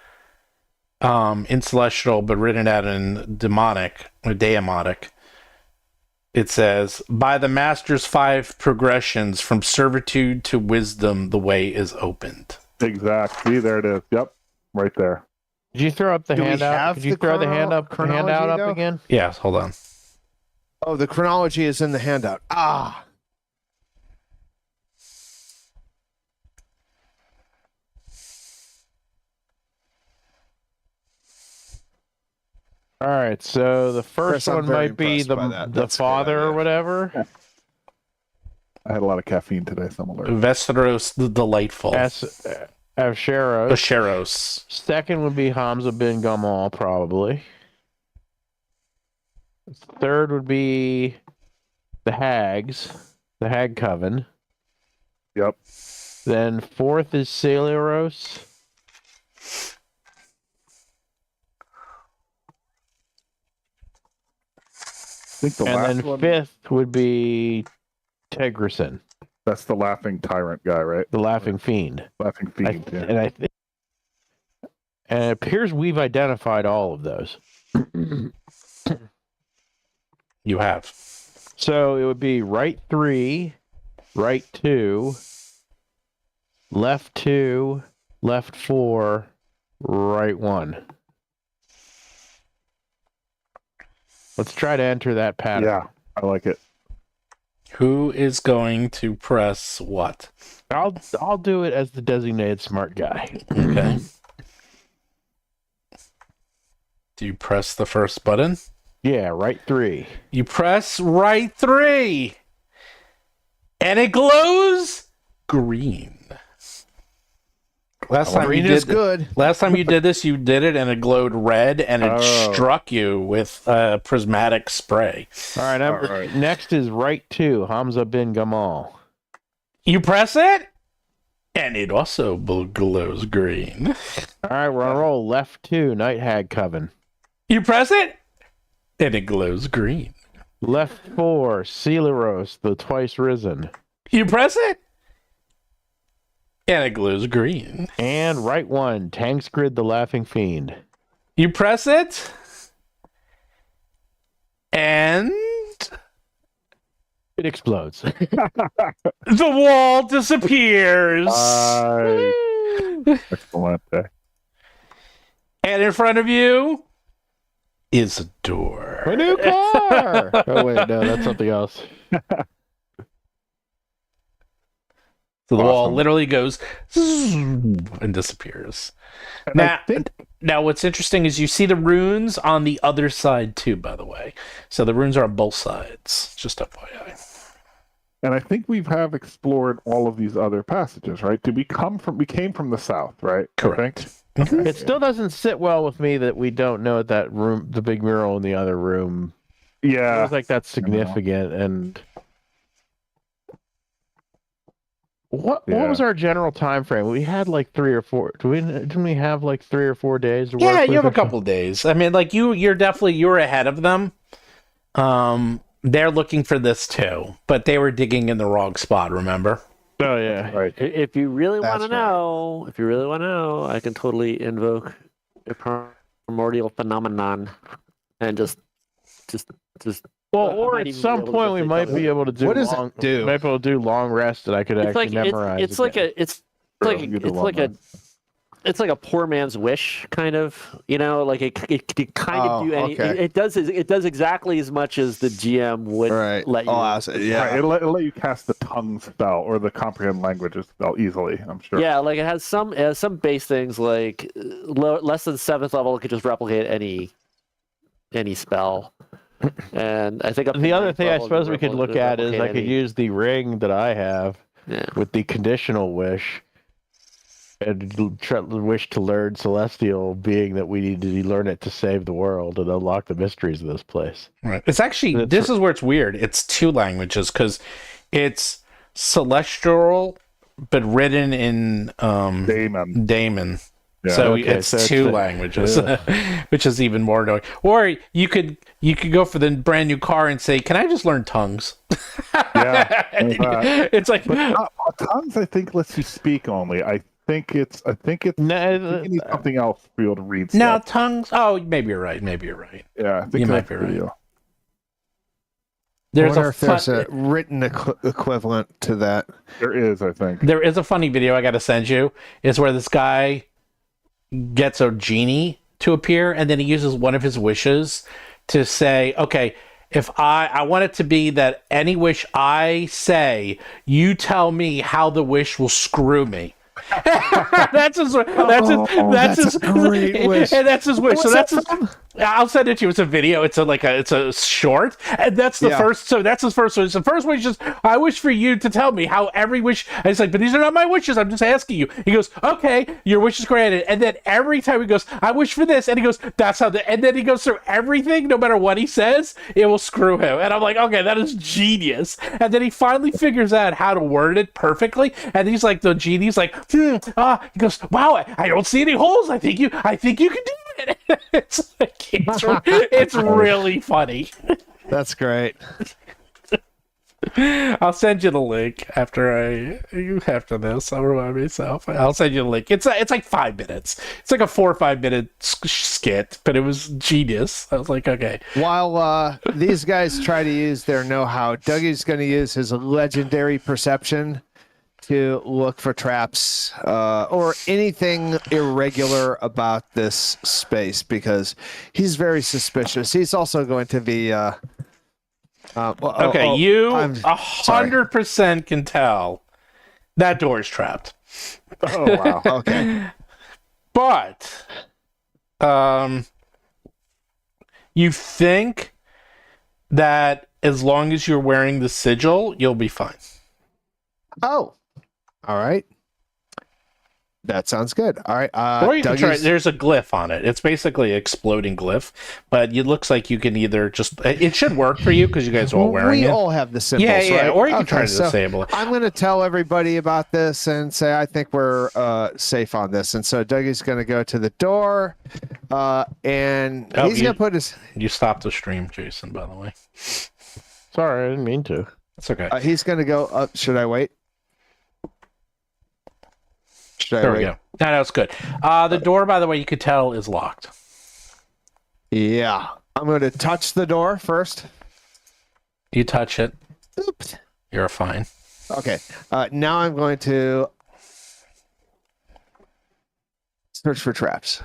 in Celestial, but written out in Demonic, or Daemotic. It says, by the Master's 5 progressions, from servitude to wisdom, the way is opened. Exactly. There it is. Yep. Right there. Did you throw up the Do we handout? have Could you the throw the handout chronology, up though? again? Yes, hold on. Oh, the chronology is in the handout. Ah. All right, so the first Chris, I'm one very might be impressed by that. the That's a good father or idea. whatever. I had a lot of caffeine today, so I'm alert. Vesteros the Delightful. Avsharos. Basheros. Second would be Hamza bin Gamal, probably. Third would be the Hags, the Hag Coven. Yep. Then fourth is Celeros. I think the And last then one, fifth would be Tegrison, that's the laughing tyrant guy, right? the Laughing Fiend. Laughing fiend. Yeah. And I think, and it appears we've identified all of those. You have. So it would be right 3, right 2, left 2, left 4, right 1. Let's try to enter that pattern. Yeah, I like it. Who is going to press what? I'll do it as the designated smart guy. Okay. Do you press the first button? Yeah, right 3. You press right 3. And it glows green. Last time Green you is did good. Last time you did this, you did it and it glowed red and it Oh. struck you with a prismatic spray. All right, All right. next is right 2, Hamza bin Gamal. You press it and it also glows green. All right, we're on a roll. Left 2, Night Hag Coven. You press it And it glows green. Left 4, Celeros, the twice risen. You press it, and it glows green. And right 1, Tanksgrid, the laughing fiend. You press it, and It explodes. the wall disappears. Excellent. And in front of you is a door. A new car! Oh, wait, no, that's something else. So the wall Awesome. literally goes and disappears. And I Now, what's interesting is you see the runes on the other side too, by the way. So the runes are on both sides. Just FYI. And I think we have explored all of these other passages, right? We came from the south, right? Correct. I think? It still doesn't sit well with me that we don't know that room, the big mural in the other room. It Yeah. feels like that's significant. And what was our general time frame? We had like 3 or 4. Didn't we have like 3 or 4 days to work Yeah, you with have a or couple days. I mean, like you're ahead of them. They're looking for this too, but they were digging in the wrong spot. Remember? Oh yeah. Right. If you really want to That's right. know, I can totally invoke a primordial phenomenon and just. Well, I or might at even some be able to point just we say might something. be able to do. What does it long, do? Might be able to do long rest that I could It's actually like memorize. it's like again. it's like a poor man's wish, kind of. You know, like it kind of do any. okay. It does exactly as much as the GM would Right. let you. Oh, I was, yeah. Right, it'll let you cast the tongue spell or the comprehend languages spell easily, I'm sure. Yeah, like it has some base things like less than 7th level. It could just replicate any spell. And I think up The to other 9th thing I level, suppose it we could look replicate at is I could any- use the ring that I have Yeah. with the conditional wish and wish to learn Celestial, being that we need to learn it to save the world and unlock the mysteries of this place. Right. It's actually this is where it's weird. It's 2 languages because it's celestial, but written in Daemon. Yeah, So okay, it's so it's 2 the- languages, which is even more annoying. Or you could go for the brand new car and say, "Can I just learn tongues?" Yeah. It's like Tongues, I think, lets you speak only. I think it's No, you need something else to be able to read no stuff. tongues. Oh, maybe you're right. Maybe you're right. Yeah, I think You might that's be the right. deal. I There's wonder a if there's fun, a written equivalent to that. There is, I think. there is a funny video I got to send you. It's where this guy gets a genie to appear, and then he uses one of his wishes to say, "Okay, if I want it to be that any wish I say, you tell me how the wish will screw me." That's his great wish. and that's his wish. So What's that's that his, I'll send it to you. It's a video. It's a short, and that's the Yeah. first. So that's his first wish. The first wish is, "I wish for you to tell me how every wish." And it's like, "But these are not my wishes. I'm just asking you." He goes, "Okay, your wish is granted." And then every time he goes, "I wish for this," and he goes, "That's how." And then he goes through everything. No matter what he says, it will screw him. And I'm like, "Okay, that is genius." And then he finally figures out how to word it perfectly. And he's like, the genie's like, He goes, "Wow, I don't see any holes. I think you can do it." It's like, it's really funny. That's great. I'll send you the link after this. I'll remind myself. I'll send you the link. It's like 5 minutes. It's like a 4 or 5 minute skit, but it was genius. I was like, okay. While these guys try to use their know-how, Dougie's going to use his legendary perception to look for traps or anything irregular about this space because he's very suspicious. He's also going to be. Okay, you I'm sorry. 100% can tell that door is trapped. Oh wow. Okay. But you think that as long as you're wearing the sigil, you'll be fine. Oh. All right. That sounds good. All right. Or you can try. Dougie's- There's a glyph on it. It's basically an exploding glyph, but it looks like you can either just. It should work for you because you guys are all wearing we it. all have the symbols, Yeah. right? Or you can try to so disable it. I'm going to tell everybody about this and say I think we're safe on this. And so Dougie's going to go to the door, and he's going to put his. You stopped the stream, Jason. By the way, Sorry, I didn't mean to. it's okay. He's going to go up. Should I wait? Should I There wait? we go. No, it's good. The door, by the way, you could tell is locked. Yeah. I'm going to touch the door first. You touch it, Oops. you're fine. Okay. Now I'm going to search for traps.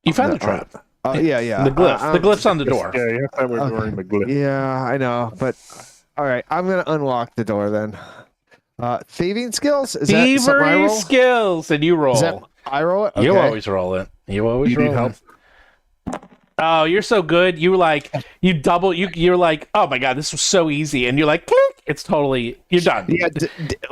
You found the trap. Yeah. The glyph. The glyph's on the door. Yeah, you have to have it during the glyph. Yeah, I know, but all right, I'm gonna unlock the door then. Thieving skills? Is that something I Thievery roll? skills, and you roll. Is that I roll it? You Okay. always roll it. You always You roll need help? it. Oh, you're so good. You're like, oh my god, this was so easy, and you're like, click. It's totally, you're done. Yeah,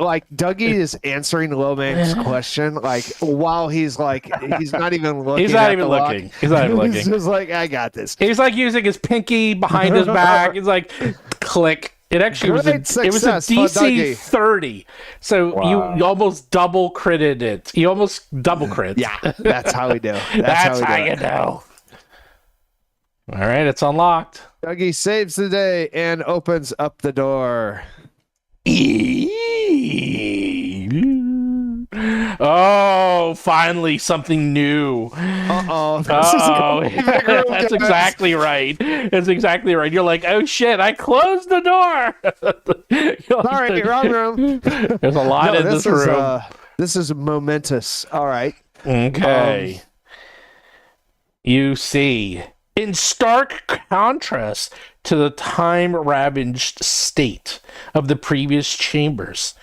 like Dougie is answering Lomang's question, like while he's like, he's not even looking. He's not at even the lock. looking. He's not even He's looking. just like, I got this. He's like using his pinky behind his back. He's like, click. It actually was Great it was a success for DC Dougie. 30, so Wow. you almost double critted it. You almost double crit. Yeah, that's how we do. That's how we do you it. know. All right, it's unlocked. Dougie saves the day and opens up the door. Oh, finally something new. Uh-oh. Oh, that's exactly right. That's exactly right. You're like, oh shit, I closed the door. Sorry, wrong room. There's a lot No, in this room. This is momentous. All right. Okay. You see, in stark contrast to the time-ravaged state of the previous chambers,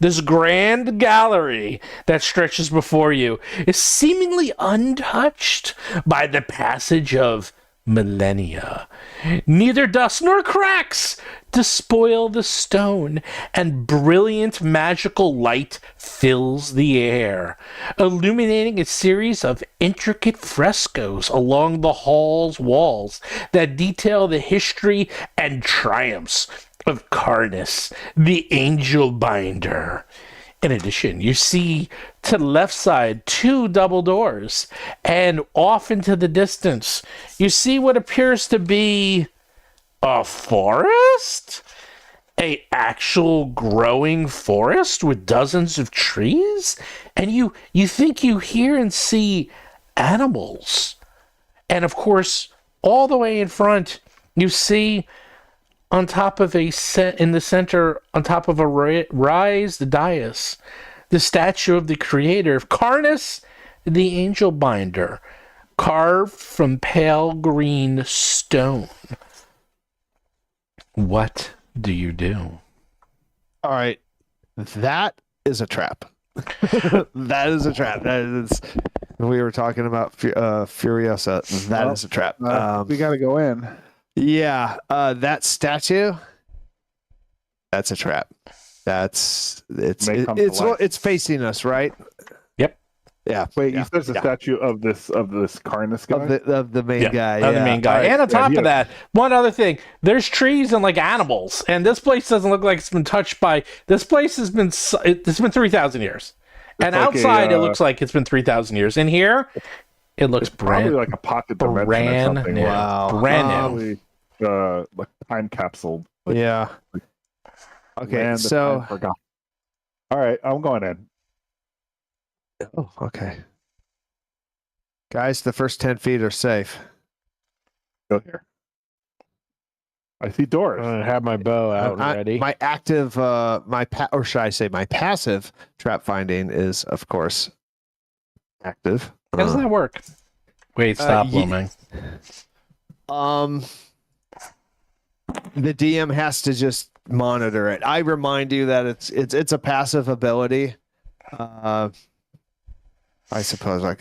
this grand gallery that stretches before you is seemingly untouched by the passage of millennia. Neither dust nor cracks despoil the stone, and brilliant magical light fills the air, illuminating a series of intricate frescoes along the hall's walls that detail the history and triumphs of Carnus, the Angel Binder. In addition, you see to the left side 2 double doors, and off into the distance, you see what appears to be a forest? A actual growing forest with dozens of trees? And you think you hear and see animals. And of course, all the way in front, you see on top of in the center, on top of a raised dais, the statue of the creator of Carnus, the Angel Binder, carved from pale green stone. What do you do? All right. That is a trap. That is a trap. That is. We were talking about Furiosa. That is a trap. We got to go in. Yeah. That statue. That's a trap. May come to life. It's facing us, right? Yep. Yeah. Wait, yeah. you said it's a statue of this Carnus guy? Of the main guy. The main guy. All right. And on top yeah. of that, one other thing, there's trees and like animals, and this place doesn't look like it's been touched by. This place has been 3,000 years, and like outside it looks like it's been 3,000 years. In here, it looks Probably brand like a pocket dimension or brand something. new. Wow. Brand new. Probably like time capsule. Like, Yeah. Okay. land that So. I forgot. All right, I'm going in. Oh, okay. Guys, the first 10 feet are safe. Go here. I see doors. I have my bow out and ready. My active, or should I say, my passive trap finding is, of course, active. How does that work? Wait, stop, ye- Lomang. The DM has to just monitor it. I remind you that it's a passive ability. I suppose I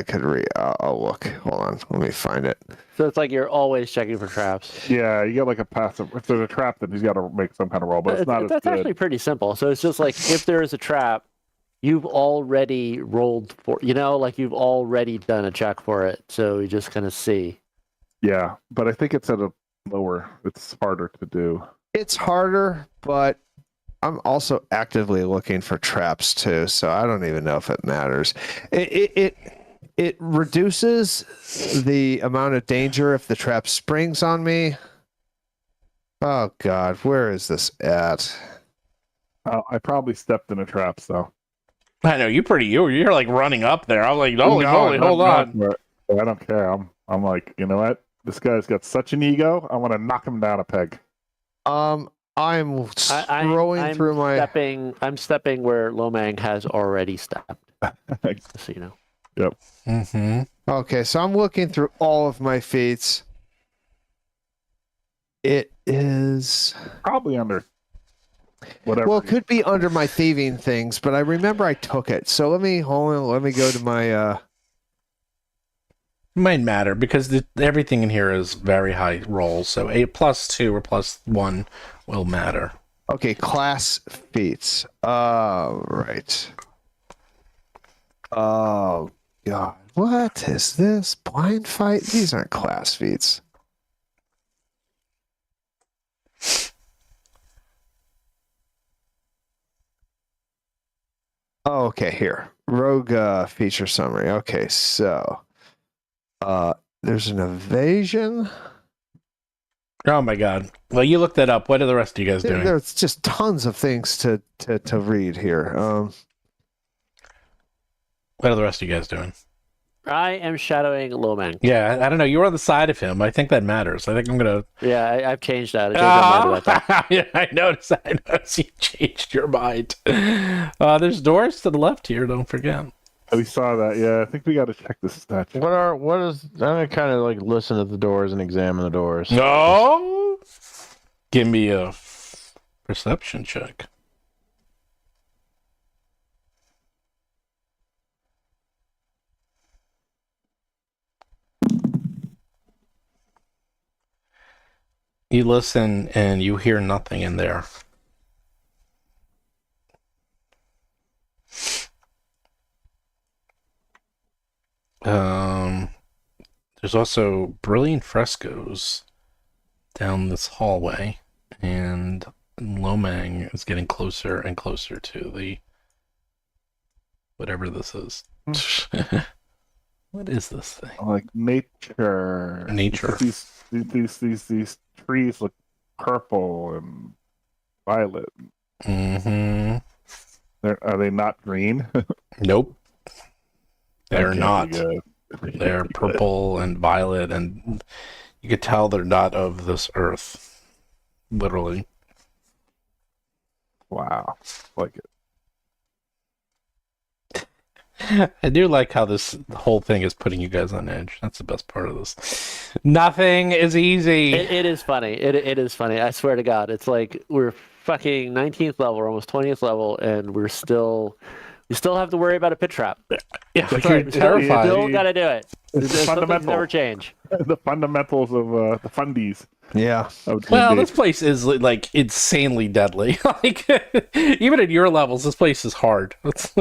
could I'll look. Hold on, let me find it. So it's like you're always checking for traps. Yeah, you got like a passive. If there's a trap, then he's got to make some kind of roll, but it's not as That's good. actually pretty simple. So it's just like if there is a trap, you've already rolled for, like you've already done a check for it. So you just kind of see. Yeah, but I think it's at a lower. It's harder to do. It's harder, but I'm also actively looking for traps too, so I don't even know if it matters. It reduces the amount of danger if the trap springs on me. Oh God, where is this at? I probably stepped in a trap, so. I know you're like running up there. I'm like, holy moly, hold on. I don't care. I'm like, you know what? This guy's got such an ego. I want to knock him down a peg. I'm scrolling through my. I'm stepping where Lomang has already stepped. Just so you know. Yep. Mm-hmm. Okay, so I'm looking through all of my feats. It is Probably under whatever. well, it could be under my thieving things, but I remember I took it. So let me go to my Might matter because everything in here is very high rolls. So a +2 or +1 will matter. okay, class feats. Right. Oh God. What is this? Blind fight? These aren't class feats. Oh, okay, here. Rogue feature summary. Okay, so there's an evasion. Oh my god. Well, you looked that up. What are the rest of you guys doing? There's just tons of things to read here. What are the rest of you guys doing? I am shadowing Lomang. Yeah, I don't know. You were on the side of him. I think that matters. I think I'm gonna. Yeah, I've changed that. I changed my mind about that. Yeah, I noticed. I noticed you changed your mind. There's doors to the left here. Don't forget. We saw that. Yeah, I think we got to check this statue. I'm gonna kind of like listen at the doors and examine the doors. No. Give me a perception check. You listen and you hear nothing in there. There's also brilliant frescoes down this hallway, and Lomang is getting closer and closer to the whatever this is. What is this thing? Like nature. Nature. These trees look purple and violet. Mm-hmm. Are they not green? Nope. They're Okay, not. good. They're purple and violet, and you could tell they're not of this earth. Literally. Wow. Like it. I do like how this whole thing is putting you guys on edge. That's the best part of this. Nothing is easy. It is funny. It is funny. I swear to God. It's like we're fucking 19th level, almost 20th level, and we still have to worry about a pit trap. Yeah, That's you're right. terrified. Still got to do it. It's Some things fundamental. never change. The fundamentals of the fundies. Yeah. Well, this place is like insanely deadly. Like even at your levels, this place is hard. It's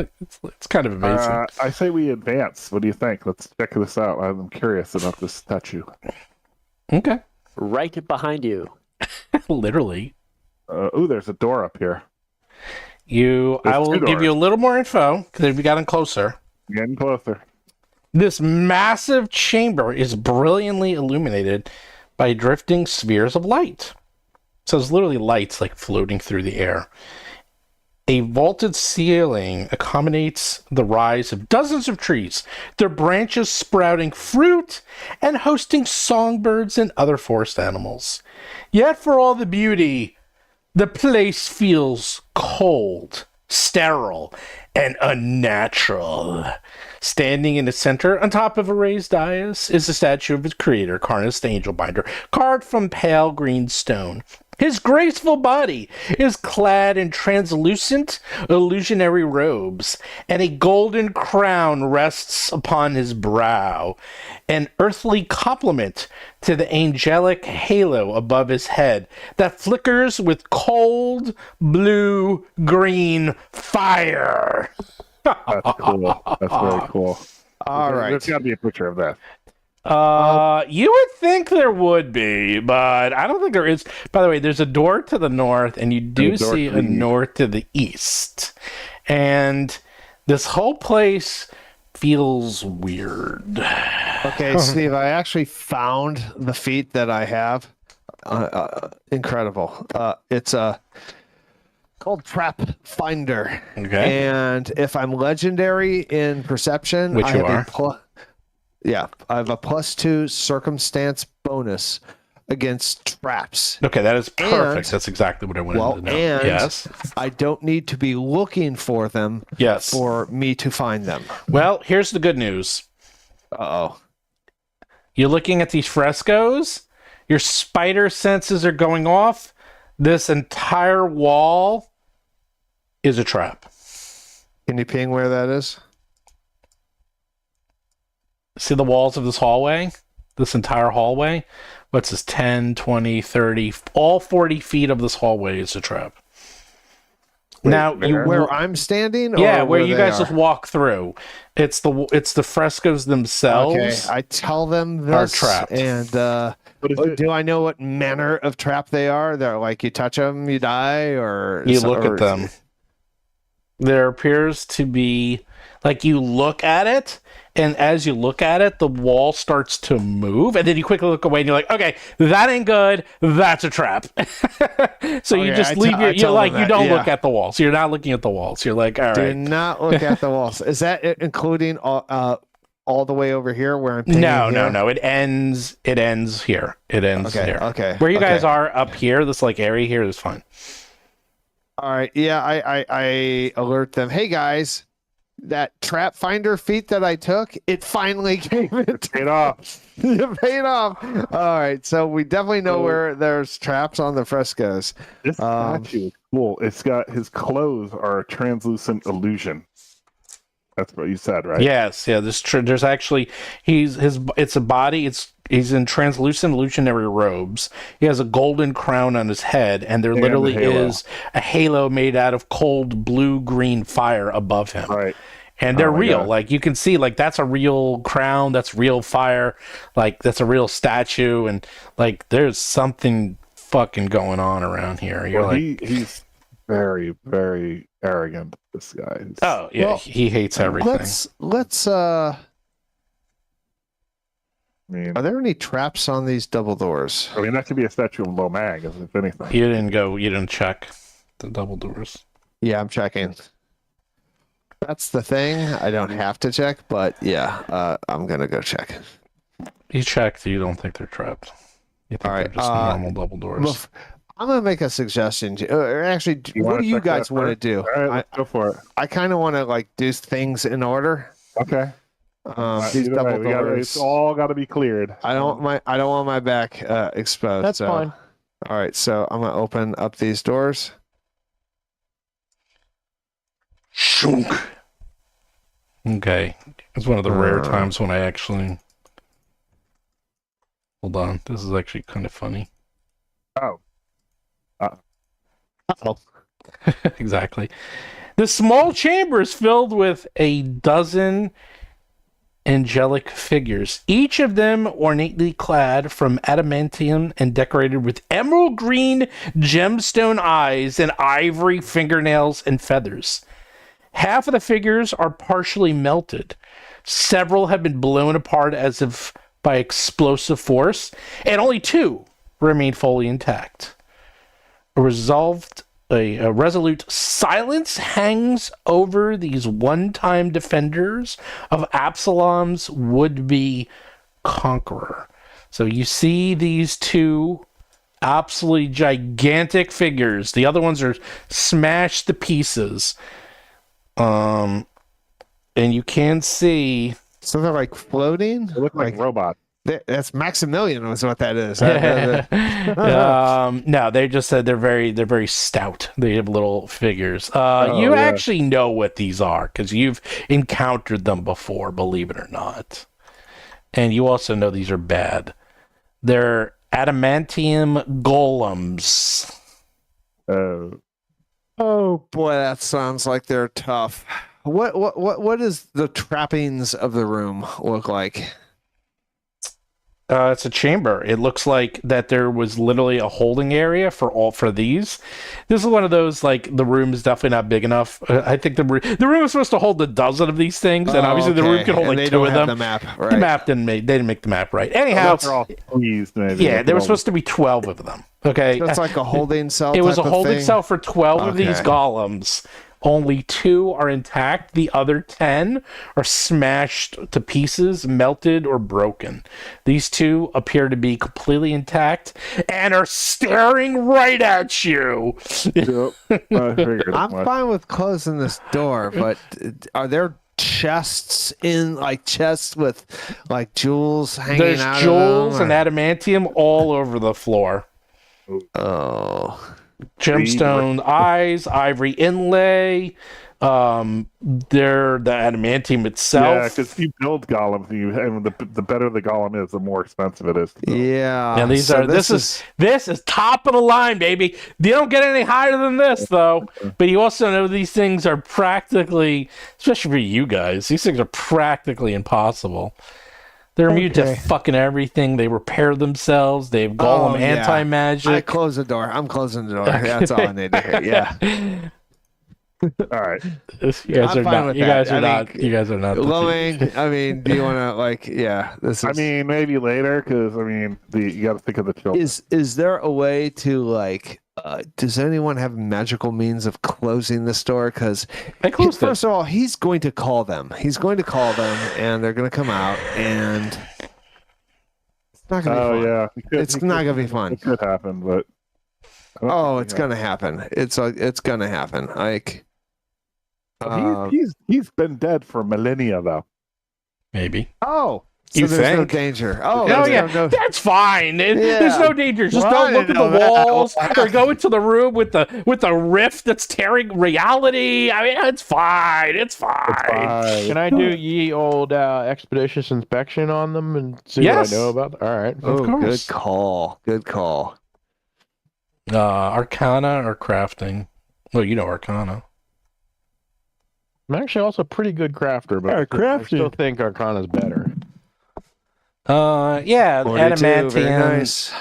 kind of amazing. I say we advance. What do you think? Let's check this out. I'm curious about this statue. Okay. Right behind you. Literally. There's a door up here. I will give you a little more info because we've gotten closer. Getting closer. This massive chamber is brilliantly illuminated by drifting spheres of light. So it's literally lights like floating through the air. A vaulted ceiling accommodates the rise of dozens of trees, their branches sprouting fruit and hosting songbirds and other forest animals. Yet for all the beauty, the place feels cold, sterile, and unnatural. Standing in the center, on top of a raised dais, is the statue of its creator, Karnas the Angel Binder, carved from pale green stone. His graceful body is clad in translucent, illusionary robes, and a golden crown rests upon his brow, an earthly complement to the angelic halo above his head that flickers with cold, blue-green fire. That's cool. That's very cool. All right. There's got to be a picture of that. You would think there would be, but I don't think there is. By the way, there's a door to the north, and you do And a door see to the a east. north to the east. And this whole place feels weird. Okay, Steve, I actually found the feat that I have. Incredible. It's called Pathfinder. Okay. And if I'm legendary in perception, Which I you have are. I have a +2 circumstance bonus against traps. Okay, that is perfect. And- That's exactly what I wanted Well, to know. and Yes. I don't need to be looking for them Yes. for me to find them. Well, here's the good news. Uh-oh. You're looking at these frescoes. Your spider senses are going off. This entire wall is a trap. Can you ping where that is? See the walls of this hallway? This entire hallway? What's this? 10, 20, 30, all 40 feet of this hallway is a trap. Wait, now, Where I'm standing? yeah, or where you they guys are? just walk through. It's the frescoes themselves. Okay, I tell them are this, trapped. and What is it? do I know what manner of trap they are? They're like you touch them, you die, or You look at them. There appears to be, like, you look at it, and as you look at it, the wall starts to move, and then you quickly look away, and you're like, okay, that ain't good. That's a trap. So you Okay, just I leave I your, you're tell like, them you that, don't yeah. look at the walls. You're not looking at the walls. You're like, all Do right. not look at the walls. Is that including all the way over here where I'm? pinging No, here? no. It ends here. It ends Okay, here. okay. Where you guys okay. are up here, this like area here is fine. All right. Yeah, I alert them. Hey guys, that trap finder feat that I took, it finally came into Paid off. it paid off. All right, so we definitely know So- where there's traps on the frescoes. This statue is cool. It's got his clothes are a translucent illusion. That's what you said, right? Yes, yeah. There's actually it's a body. He's in translucent illusionary robes. He has a golden crown on his head, and there And literally a halo. is a halo made out of cold blue-green fire above him. Right. And they're Oh my real. God. Like you can see, like that's a real crown. That's real fire. Like that's a real statue. And like there's something fucking going on around here. You're Well, like, he's very, very arrogant. This guy. oh yeah, Well, he hates everything. Let's I mean, are there any traps on these double doors? that could be a statue of Lomag, if anything. You didn't check the double doors. Yeah, I'm checking. That's the thing. I don't have to check, but yeah, I'm gonna go check. You checked. You don't think they're trapped. You think All right, they're just normal double doors. Bef- I'm gonna make a suggestion. Or actually, You what wanna do you check that guys want to first? do? All right, let's go for it. I kind of want to like do things in order. Okay. These Either double way, doors. it's all got to be cleared. I don't want my back exposed. That's so. fine. All right, so I'm gonna open up these doors. Shunk. Okay, it's one of the rare Uh. times when I actually. Hold on, this is actually kind of funny. Oh. Exactly. The small chamber is filled with a dozen angelic figures, each of them ornately clad from adamantium and decorated with emerald green gemstone eyes and ivory fingernails and feathers. Half of the figures are partially melted. Several have been blown apart as if by explosive force, and only two remain fully intact. A resolute silence hangs over these one-time defenders of Absalom's would-be conqueror. So you see these two absolutely gigantic figures. The other ones are smashed to pieces. And you can see So they're like floating. They look like robots. That's Maximilian was what that is. no, they just said they're very stout. They have little figures. You yeah. actually know what these are because you've encountered them before, believe it or not. And you also know these are bad. They're adamantium golems. Oh, Oh boy, that sounds like they're tough. What does the trappings of the room look like? It's a chamber. It looks like that there was literally a holding area for these. This is one of those, like, the room is definitely not big enough. I think the room is supposed to hold a dozen of these things, and obviously the room can hold like two of them. The map, right? The map they didn't make the map right. Anyhow, They're all squeezed, maybe. yeah, there were supposed to be 12 of them. Okay, So it's like a holding cell. it was a type of holding thing? cell for 12 of these Okay. golems. Only 2 are intact. The other 10 are smashed to pieces, melted, or broken. These 2 appear to be completely intact and are staring right at you. Yep. I figured. I'm fine with closing this door, but are there chests with like jewels hanging There's out jewels of and them? adamantium all over the floor. Oh. Gemstone eyes, ivory inlay. They're the adamantium Yeah, itself. because you build golems, and the better the golem is, the more expensive it is. to build. Yeah. And these so are this is top of the line, baby. You don't get any higher than this, though. But you also know these things are practically, especially for you guys, these things are practically impossible. They're immune to fucking everything. They repair themselves. They have golem yeah. anti-magic. I close the door. I'm closing the door. That's all I need to hear. Yeah. All right. You guys I'm are fine not. with You that. guys are I not. think You guys are not. Glowing. I mean, do you want to this is. I mean, maybe later, because you got to think of the children. Is there a way to does anyone have magical means of closing this door? Because I closed it. first of all, he's going to call them. And they're going to come out, and it's not going to be fun. Yeah. It's not going to be fun. It could happen, but. It's going to happen. It's going to happen. Like, He's been dead for millennia, though. Maybe. so You there's no think? danger. Oh, No, there's yeah, no- that's fine. There's Yeah. no danger. Just Well, I don't look at didn't the know that. walls or go into the room with the rift that's tearing reality. I mean, it's fine. It's fine. Can I do ye old expeditious inspection on them and see Yes. what I know about them? All right. Oh, course. good call. Good call. Arcana or crafting? Well, you know Arcana. I'm actually also a pretty good crafter, but Yeah, I crafting. still think Arcana's better. Yeah, 42, adamantium. very nice.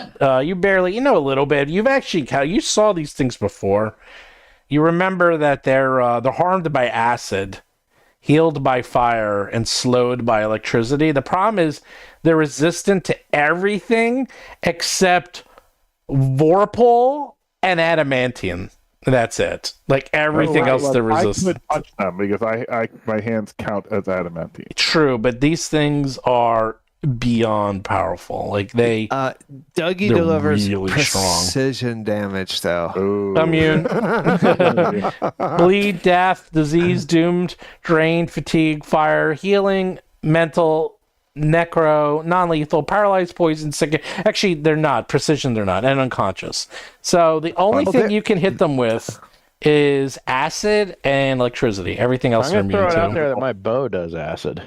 You know a little bit. You saw these things before. You remember that they're harmed by acid, healed by fire, and slowed by electricity. The problem is they're resistant to everything except Vorpal and adamantium. That's it. Like everything else, they're resistant. I couldn't touch them because my hands count as adamantine. True, but these things are beyond powerful. Like they Dougie they're delivers really precision damage, though. Ooh. immune, bleed, death, disease, doomed, drained, fatigue, fire, healing, mental, necro, non-lethal, paralyzed, poison, sick. Actually, they're not precision. They're not, and unconscious. So the only thing you can hit them with is acid and electricity. Everything else I'm they're going to throw immune it out to. there that my bow does acid.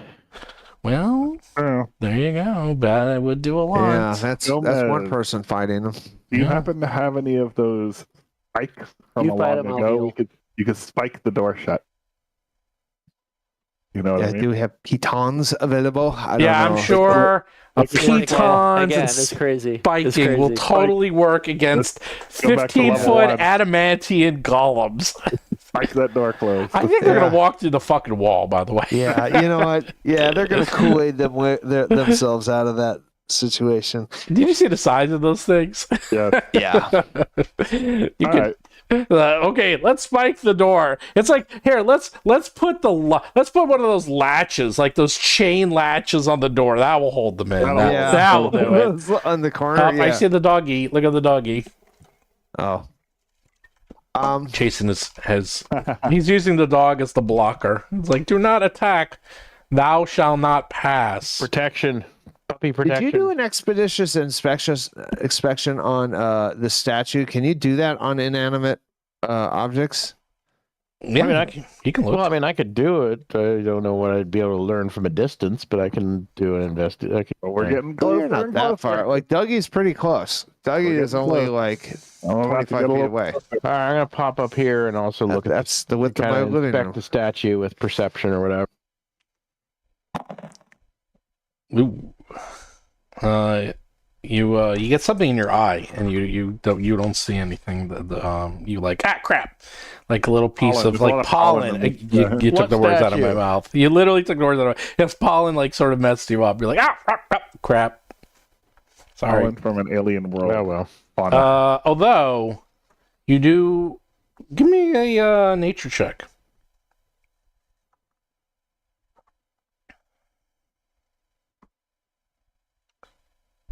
Well, Yeah. there you go. That would do a lot. Yeah, that's one person fighting them. Do you happen to have any of those spikes from You a fight long 'em, I'll ago? heal. You could spike the door shut. You know what I mean? Do we have pitons available? I don't Yeah, know. I'm sure pitons Again, and it's crazy. spiking will totally work against go back to level 15-foot one. adamantium golems. Spike that door closed. I think they're Yeah. gonna walk through the fucking wall. By the way. Yeah, you know what? Yeah, they're going to Kool-Aid themselves out of that situation. Did you see the size of those things? Yeah. Yeah. You All could. right. Okay, let's spike the door. It's like here, let's put let's put one of those latches, like those chain latches, on the door. That will hold them in. That will do it. On the corner. Oh, yeah. I see the doggy. Look at the doggy. Oh. Jason he's using the dog as the blocker. It's like, do not attack. Thou shall not pass. Protection. Puppy Did protection. you do an expeditious inspection on the statue? Can you do that on inanimate objects? Yeah, I mean, he can look. Well, I mean, I could do it. I don't know what I'd be able to learn from a distance, but I can do an Well, we're getting Oh, closer. you're not and that closer. far. Like Dougie's pretty close. Dougie is only like I'm about to 25 get a feet little away. All right, I'm gonna pop up here and also look at That's the width of my kind of living inspect room. the statue with perception or whatever. Ooh. You get something in your eye, and you don't see anything. You like crap, like a little piece Pollen. of There's a lot like of pollen pollen. in the- You took What the words out of my statue? mouth. You literally took the words out of my mouth. If pollen like sort of messed you up, you're like crap. Sorry. Pollen from an alien world. Oh well. Fauna. Although you do, give me a nature check.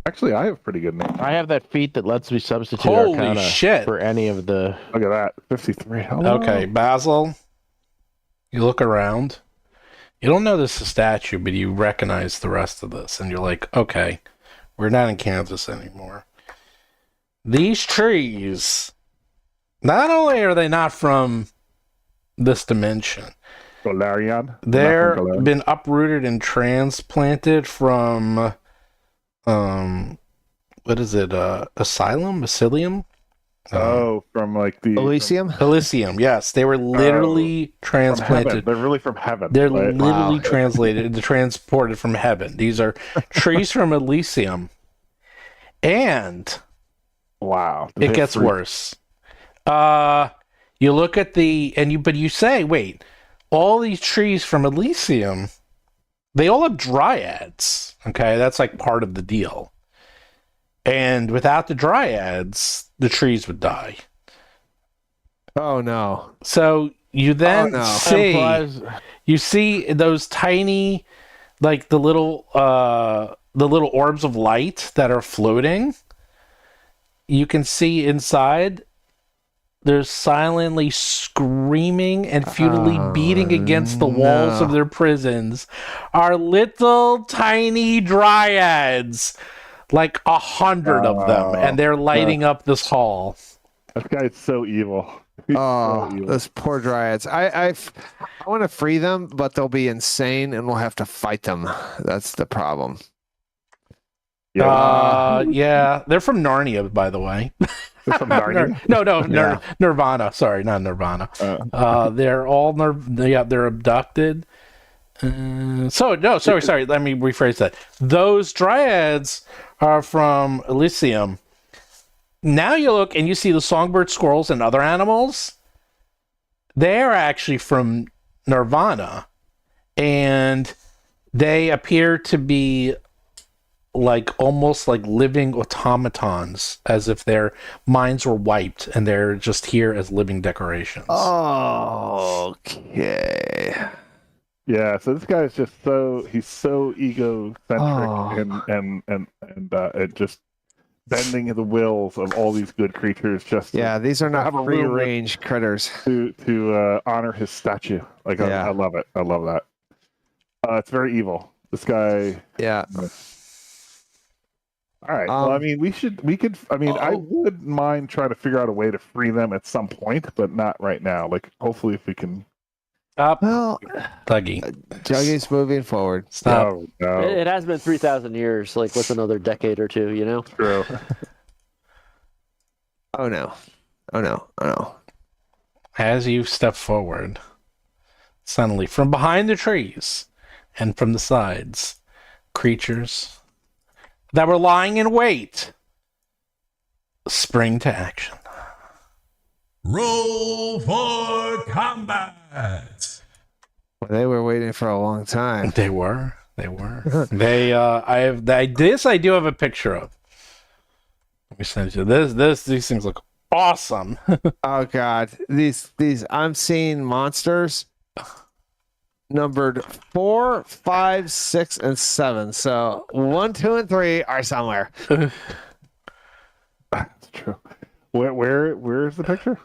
Actually, I have pretty good names. I have that feat that lets me substitute Holy Arcana shit. for any of the. Look at that. 53. Hello. Okay, Basil, you look around. You don't know this is a statue, but you recognize the rest of this, and you're like, okay, we're not in Kansas anymore. These trees, not only are they not from this dimension, Galarian. they're Not from Galarian. been uprooted and transplanted from, what is it, Asylum? Oh, from like the Elysium? Elysium, yes. They were literally from heaven. transplanted. They're really from heaven. They're right? literally Wow. transported from heaven. These are trees from Elysium. And Wow. it gets worse. You look at but you say, wait, all these trees from Elysium, they all have dryads. Okay, that's like part of the deal. And without the dryads, the trees would die. Oh no. So you then no. you see those tiny, like the little orbs of light that are floating. You can see inside. They're silently screaming and futilely beating against the walls of their prisons are little tiny dryads, like 100 of them, and they're lighting up this hall. This guy's so evil. He's Oh, so evil. those poor dryads. I want to free them, but they'll be insane, and we'll have to fight them. That's the problem. Yeah, they're from Narnia, by the way. They're from Narnia. Yeah. Nirvana. Sorry, not Nirvana. They're all they're abducted. Sorry. Let me rephrase that. Those dryads are from Elysium. Now you look and you see the songbird squirrels and other animals. They're actually from Nirvana, and they appear to be like almost like living automatons, as if their minds were wiped and they're just here as living decorations. Okay. Yeah, so this guy is just he's so egocentric and just bending the wills of all these good creatures just Yeah, these are have not a free room with- range critters. to honor his statue. Like Yeah. I love it. I love that. It's very evil. This guy. Yeah. All right. Well, I mean, I would mind trying to figure out a way to free them at some point, but not right now. Like, hopefully, if we can. Stop, Well, Dougie. Dougie's moving forward. Stop. Oh, no. It has been 3,000 years. Like, what's another decade or two? You know. True. Oh no. Oh no. Oh no. As you step forward, suddenly from behind the trees and from the sides, creatures that were lying in wait spring to action. Roll for combat. They were waiting for a long time. They were. This I do have a picture of. Let me send you this. These things look awesome. Oh god. These I'm seeing monsters numbered 4, 5, 6, and 7. So 1, 2, and 3 are somewhere. That's true. Where's the picture?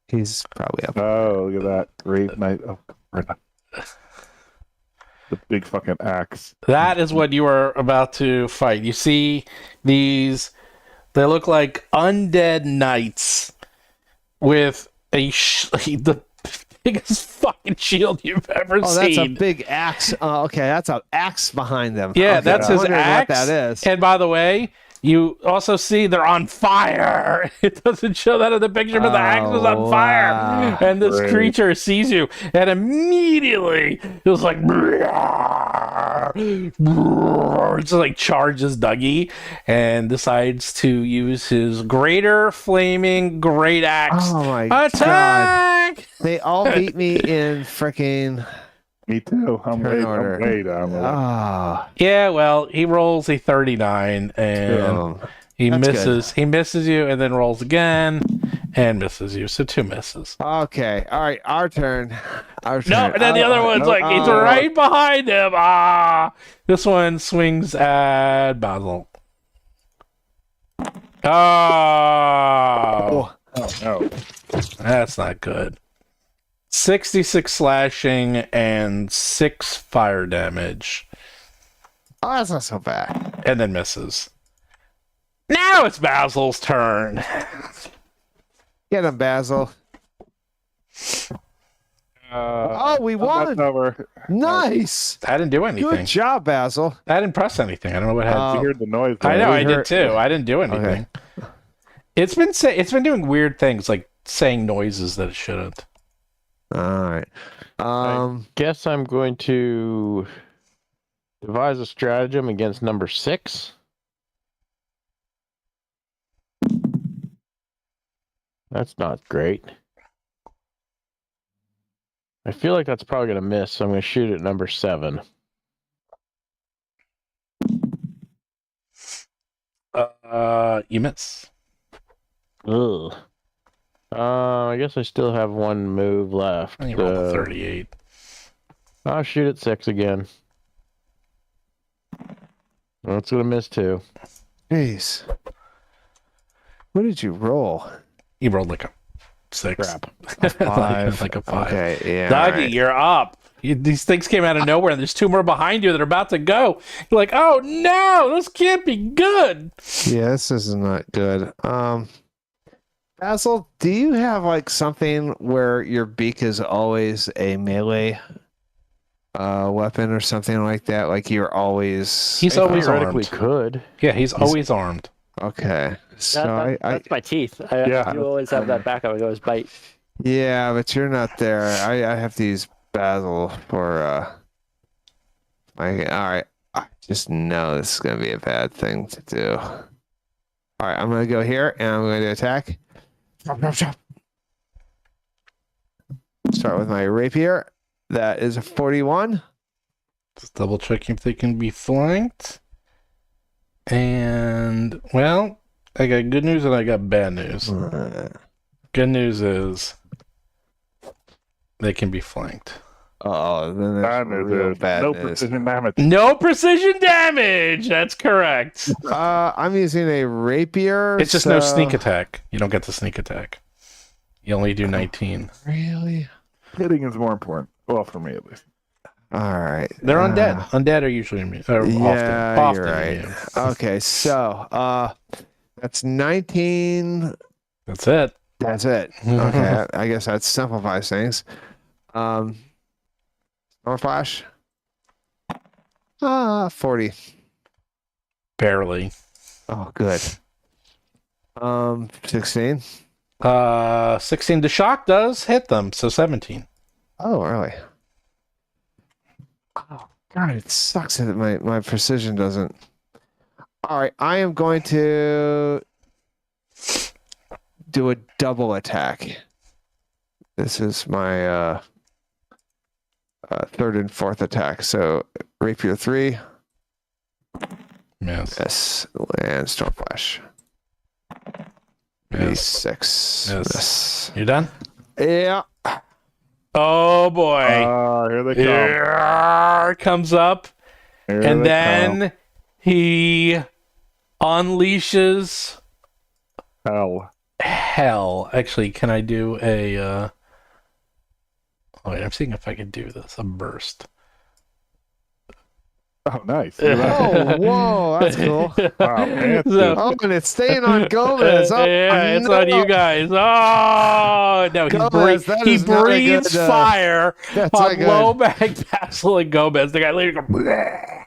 He's probably up. Oh, look at that. Grave Knight. Oh, the big fucking axe. That is what you are about to fight. You see these, they look like undead knights with the biggest fucking shield you've ever Oh, seen. that's a big axe. Okay, that's an axe behind them. Yeah, Okay, that's I his wondered axe. what that is. And by the way, You also see they're on fire. It doesn't show that in the picture, but the axe is on fire. Wow. And this Great. creature sees you and immediately just like just like charges Dougie and decides to use his greater flaming great axe. Oh my god! Attack! They all beat me in freaking. Me too. I'm Turn way, order. I'm way down the line. Ah, Yeah, well, he rolls a 39 and oh, he that's misses. He misses you and then rolls again and misses you. So 2 misses. okay. All right, our turn. Our turn. No, and then the other one's like, he's right behind him. Ah, this one swings at Basil. Oh, Oh, no. that's not good. 66 slashing and 6 fire damage, Oh, that's not so bad. and then misses. Now it's Basil's turn. Get him, Basil. Oh, we That's won. over. Nice. I didn't do anything. Good job, Basil. I didn't press anything. I don't know what happened. You heard the noise. I know we I heard- did too. I didn't do anything. It's been doing weird things like saying noises that it shouldn't. All right. Guess I'm going to devise a stratagem against number 6. That's not great. I feel like that's probably going to miss, so I'm going to shoot at number 7. You miss. Ugh. I guess I still have one move left. And you rolled a 38. I'll shoot at 6 again. Well, it's going to miss too. Jeez. What did you roll? You rolled like a 6. Crap. like a 5. Okay, yeah. Dougie, all right. you're up. These things came out of nowhere, and there's 2 more behind you that are about to go. You're like, oh no, this can't be good. Yeah, this is not good. Basil, do you have like something where your beak is always a melee weapon or something like that? Like you're always. He's always Theoretically armed. could. Yeah, he's always armed. Okay. So That's my teeth. Yeah. You always have that backup. I always bite. yeah, but you're not there. I have to use Basil for all right. I just know this is gonna be a bad thing to do. All right, I'm gonna go here and I'm going to attack. Chop, chop, chop. Start with my rapier. That is a 41. Just double checking if they can be flanked. And, well, I got good news and I got bad news. Good news is they can be flanked. Oh, then Bad that's news real is bad no news. precision damage. No precision damage! That's correct. I'm using a rapier. It's just no so- sneak attack. You don't get the sneak attack. You only do 19. Really? Hitting is more important. Well, for me at least. All right. They're undead. Undead are usually immune. Yeah, often you're right. immune. Okay, so that's 19. That's it. That's it. Okay, I guess that simplifies things. More flash. 40. Barely. Oh, good. 16. 16 to shock does hit them, so 17. Oh, really? Oh, God, it sucks that my precision doesn't. All right, I am going to do a double attack. This is my third and fourth attack. So rapier 3. Yes. Yes, and storm flash. Yes. 6. Yes. Miss. You done? Yeah. Oh boy. Here they come. Here comes up, Here and they then come. he unleashes Hell. hell. Actually, can I do a oh wait, I'm seeing if I can do this. A burst. Oh, nice. Look at that. Oh, whoa, that's cool. Wow, man. So- Oh, and it's staying on Gomez. Oh, yeah, it's no. on you guys. Oh no, Gomez, that he is not a breathes good, fire that's on not good. low back Basil and Gomez. The guy later goes, "Bleh."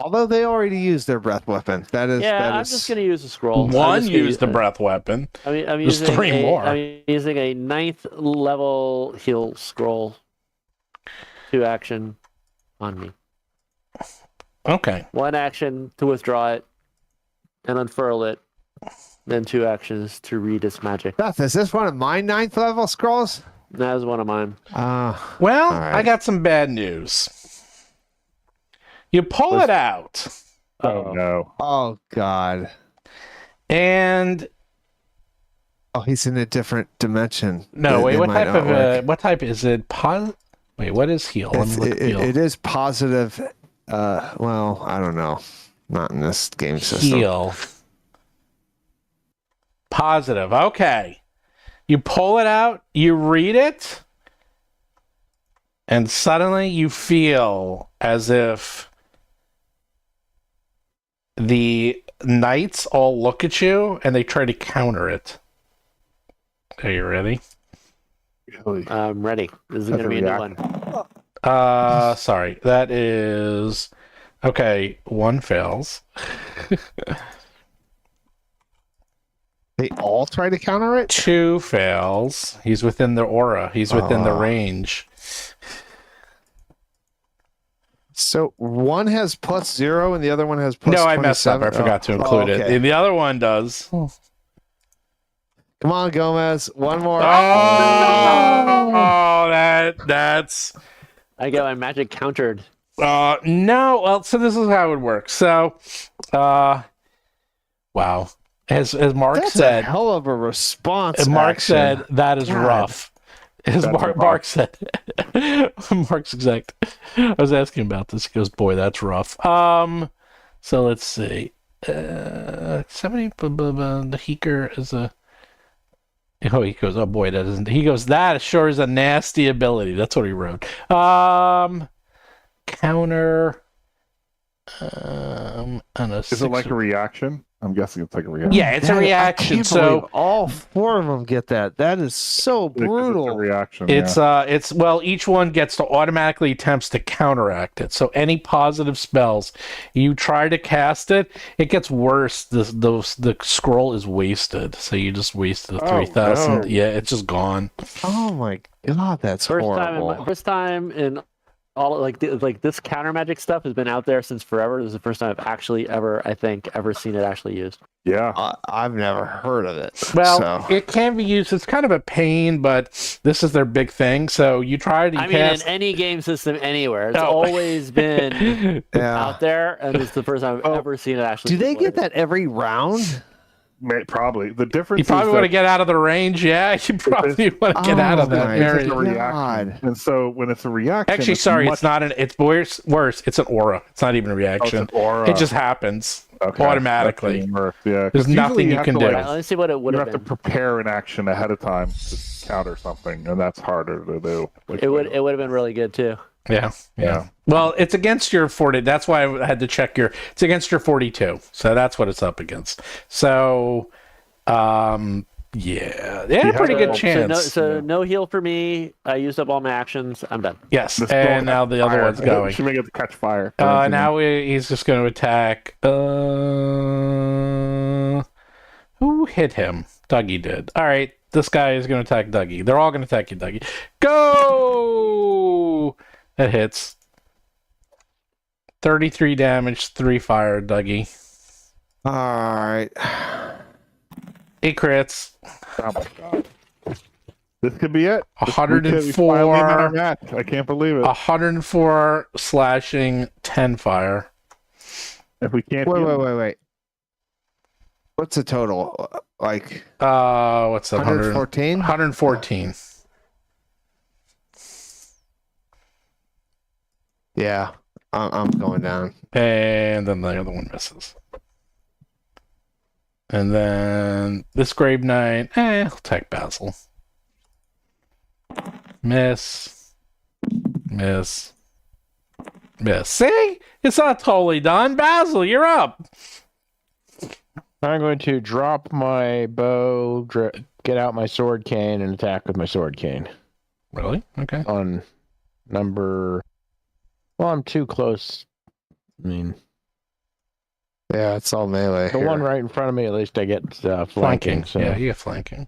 Although they already used their breath weapon. I'm just gonna use a scroll. One used the breath weapon. I'm There's using 3 more. I'm using a 9th level heal scroll. 2 action on me. Okay. 1 action to withdraw it and unfurl it. Then 2 actions to read its magic. Beth, is this one of my 9th level scrolls? That is one of mine. Well, right. I got some bad news. You pull it out, Oh no. Oh God. and Oh, he's in a different dimension. no, wait. It What might type not of work. what type is it? Wait, what is heal? Let me look at heal. It is positive. Well, I don't know. Not in this game system. Heal. Positive. Okay. You pull it out, you read it, and suddenly you feel as if the knights all look at you and they try to counter it. Are you ready? Really? I'm ready. This is That's going to be a new reaction. one. Sorry. That is okay. 1 fails. They all try to counter it. 2 fails. He's within the aura. He's within the range. So one has +0 and the other one has plus. No, I messed up. 27? I forgot to include okay. it. And the other one does. Come on, Gomez. One more. Oh, that's I get my magic countered. no. Well, so this is how it would work. So, wow. As Mark That's said, a hell of a response. as Mark action. said, that is God. rough. As Mark said, Mark's exact. I was asking about this. He goes, "Boy, that's rough." So let's see. 70. The Heeker is a. Oh, he goes, "Oh boy, that isn't." He goes, "That sure is a nasty ability." That's what he wrote. Counter. On a Is it like a reaction? I'm guessing it's like a reaction. Yeah, it's a reaction. I can't So believe all 4 of them get that. That is so Because brutal. It's a reaction. it's well, each one gets to automatically attempts to counteract it. So any positive spells you try to cast it, it gets worse. The scroll is wasted. So you just wasted the 3,000. no. Yeah, it's just gone. Oh my God, that's horrible. First time in all like this counter magic stuff has been out there since forever. This is the first time I've actually ever seen it actually used. Yeah. I've never heard of it. Well, so. it can be used. It's kind of a pain, but this is their big thing. So you try to I mean, cast. in any game system anywhere, it's Oh. always been Yeah. out there, and it's the first time I've ever seen it actually. Do they deployed. get that every round? Probably. The difference You probably is want to that get out of the range. Yeah, you probably want to get out of that my area. it's a God. reaction. And so when it's a reaction, Actually, sorry, it's not an. It's worse. It's an aura. It's not even a reaction. Aura. It just happens Okay. automatically. That's even worse. Yeah. 'Cause There's usually nothing you have can to, do. All like, right, let me see what it would you have have to been. prepare an action ahead of time to counter something, and that's harder to do. Like, It would have been really good too. Yeah. Yeah. Well, it's against your 40. That's why I had to check your. It's against your 42. So that's what it's up against. So, yeah, pretty good chance. So no heal for me. I used up all my actions. I'm done. Yes, This and ball now the other fire. one's going. Should make it to catch fire. Now he's just going to attack. Who hit him? Dougie did. All right, this guy is going to attack Dougie. They're all going to attack you, Dougie. Go! That hits. 33 damage, 3 fire, Dougie. All right. 8 crits. Oh my God. This could be it. We finally met 104. our match. I can't believe it. 104 slashing, 10 fire. If we can't. Wait. What's the total? Like What's that? 114? 114. Yeah, I'm going down. And then the other one misses. And then this Grave Knight, I'll take Basil. Miss. See? It's not totally done. Basil, you're up. I'm going to drop my bow, get out my sword cane, and attack with my sword cane. Really? Okay. On number... Well, I'm too close. I mean, Yeah, it's all melee. The here. one right in front of me, at least I get flanking. So. Yeah, you get flanking.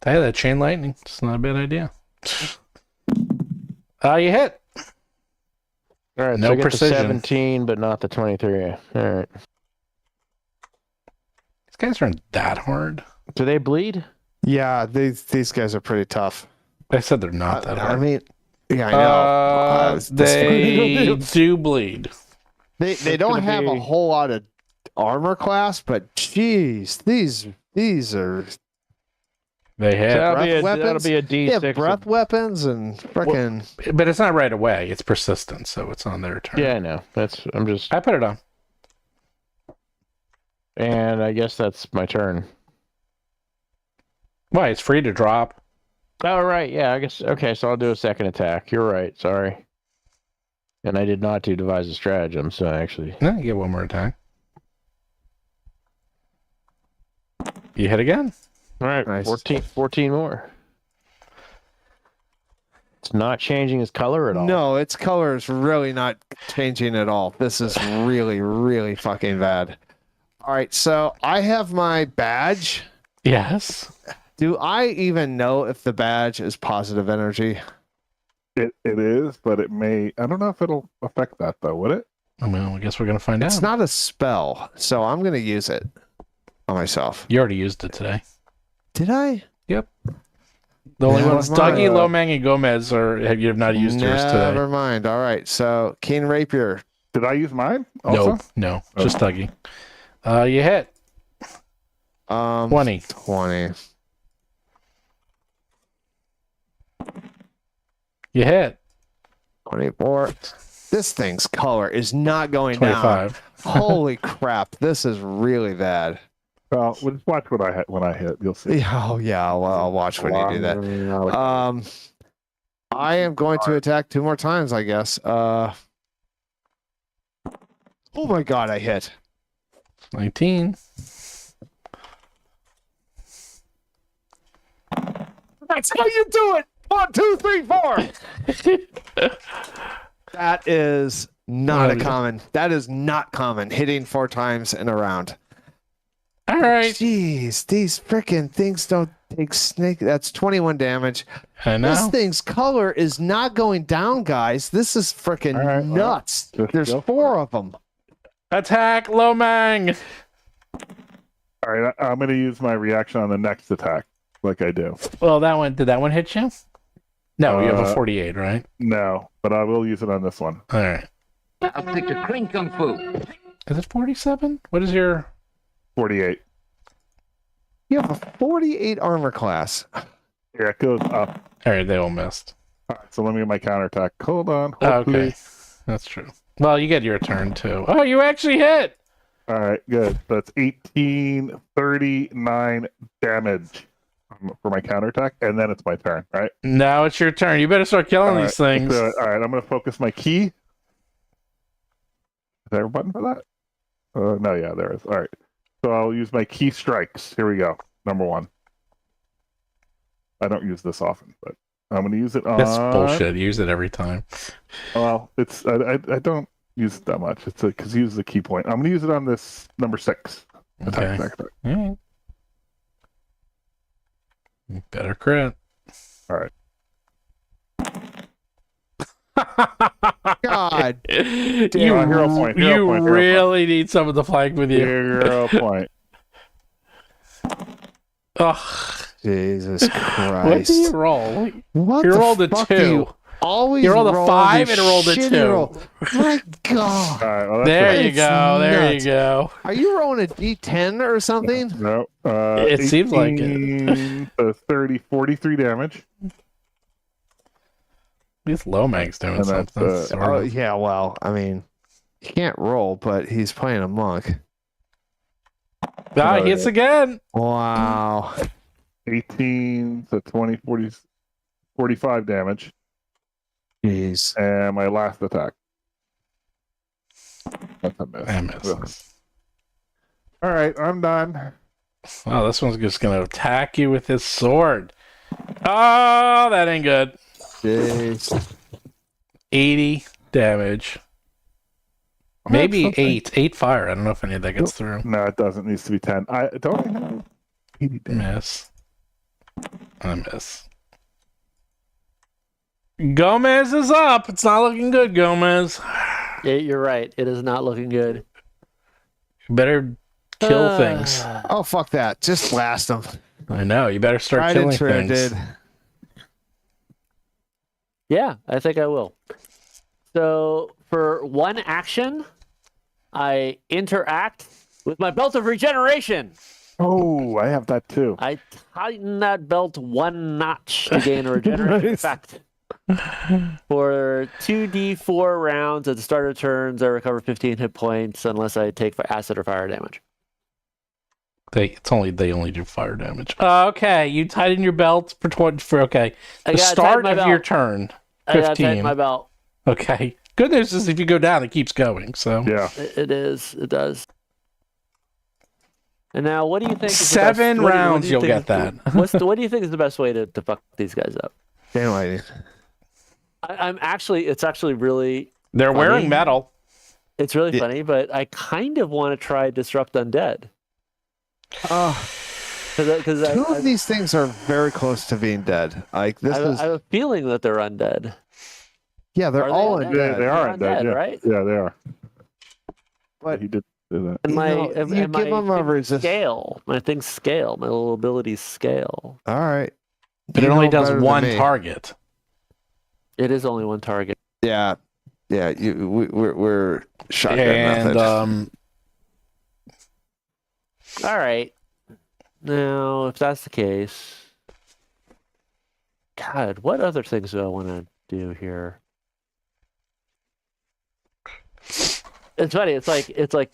Hey, that chain lightning. It's not a bad idea. You hit. All right, No so I get precision. the 17, but not the 23. All right. These guys aren't that hard. Do they bleed? Yeah, these guys are pretty tough. I said they're not that hard. I mean, yeah, I know. They do bleed. They don't have a whole lot of armor class, but geez, these are They hit. That'll be a they have D6. breath weapons and freaking. But it's not right away. It's persistent, so it's on their turn. Yeah, I know. I'm just. I put it on. And I guess that's my turn. Why? It's free to drop. Oh, right. Yeah, I guess. Okay, so I'll do a second attack. You're right. Sorry. And I did not do devise a stratagem, so actually. No, you get one more attack. You hit again. All right, Nice. 14 more. It's not changing its color at all. No, its color is really not changing at all. This is really, really fucking bad. All right, so I have my badge. Yes. Do I even know if the badge is positive energy? It is, but it may. I don't know if it'll affect that though. Would it? Well, I guess we're gonna find It's out. not a spell, so I'm gonna use it on myself. You already used it today. Did I? Yep. The only Never ones, mind. Dougie, Lomang, and Gomez, you have not used yours today. Never mind. All right, so Keen Rapier. Did I use mine? Also? No, just Dougie. You hit 20. 20. You hit 24. This thing's color is not going down. 25. Holy crap, this is really bad. Well, we'll just watch what I hit when I hit. You'll see. Yeah, oh yeah, well, I'll watch when you do that. I am going to attack 2 more times, I guess. Oh my god, I hit. 19. That's how you do it. 1, 2, 3, 4. That is not a common. That is not common. Hitting 4 times in a round. All right. Jeez, these freaking things don't take snake. That's 21 damage. I know. This thing's color is not going down, guys. This is freaking All right, well, nuts. just There's go 4 of them. Attack Lomang. All right, I'm going to use my reaction on the next attack, like I do. Well, did that one hit you? No, you have a 48, right? No, but I will use it on this one. All right. I'll stick to clean kung fu. Is it 47? What is your... 48. You have a 48 armor class. Yeah, it goes up. All right, they all missed. All right, so let me get my counterattack. Hold on. Okay, please. that's true. Well, you get your turn, too. Oh, you actually hit! All right, good. That's 1839 damage for my counterattack, and then it's my turn, right? Now it's your turn. You better start killing these things. So, all right, I'm going to focus my key. Is there a button for that? No, yeah, there is. All right. So I'll use my key strikes. Here we go. Number 1. I don't use this often, but I'm going to use it on... That's bullshit. You use it every time. Well, it's I don't use it that much. It's because use the key point. I'm going to use it on this number 6. Okay. Attack. All right. You better crit. All right. God. You hero point, hero point, hero really need someone to flank with you. 0 point. Ugh. Jesus Christ. What do you roll? What You the rolled a fuck 2. do you always You rolled a roll 5 this and rolled a shitty 2. roll? My God. All right. Well, that's There it. you It's go. There you nuts. go. Are you rolling a D10 or something? No. It seems like it. 18 to 30, 43 damage. At least Lomang's doing And that's, something. sort Oh, of. yeah, well, I mean, he can't roll, but he's playing a monk. Ah, he hits again. Wow. 18 to 20, 40, 45 damage. Jeez. And my last attack. That's a miss. I miss. All right, I'm done. Oh, this one's just going to attack you with his sword. Oh, that ain't good. Jeez. 80 damage. Maybe 8 fire. I don't know if any of that gets through. No, it doesn't. It needs to be 10. I don't have 80 damage. Miss. I miss. Gomez is up. It's not looking good, Gomez. Yeah, you're right. It is not looking good. You better kill things. Oh, fuck that. Just blast them. I know. You better start Right killing into it, things. dude. Yeah, I think I will. So for one action, I interact with my belt of regeneration. Oh, I have that too. I tighten that belt one notch to gain a regeneration Nice. effect. For 2d4 rounds at the start of turns, I recover 15 hit points unless I take acid or fire damage. They only do fire damage. Okay, you tighten your belt for 20. Okay, I the gotta start tighten of my your belt. turn. I gotta 15. tighten my belt. Okay. Good news is if you go down, it keeps going. So Yeah. It is. It does. And now, what do you think? Is the 7 best, what do rounds, you you'll think get is that. what do you think is the best way to fuck these guys up? Chain lightning. It's actually really, They're funny. wearing metal. it's really Yeah. funny, but I kind of want to try disrupt undead. Oh, Because two of these things are very close to being dead. Like this is. I have a feeling that they're undead. Yeah, they're Are all they? undead. They are They're undead. undead, Yeah. right? Yeah, they are. But He did do that. And You my know, and you my give them a things resist- scale. My things scale. My little abilities scale. all right. But You it only know does better than one me. target. It is only one target. Yeah, yeah. We're shotgun And method. All right. Now, if that's the case, God, what other things do I want to do here? It's funny. It's like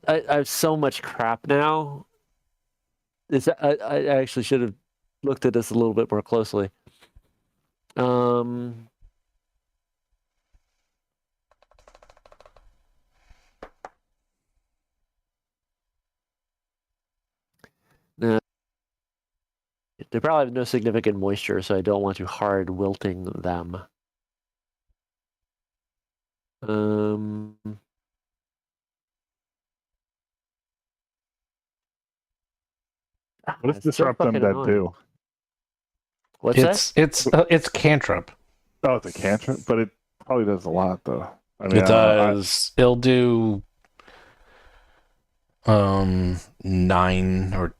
I have so much crap now. I actually should have looked at this a little bit more closely. Nah, they probably have no significant moisture, so I don't want to hard wilting them. What does it's so disrupt fucking undead annoying. do? What's that? It's cantrip. Oh, it's a cantrip, but it probably does a lot though. I mean, It does. It'll do 9 or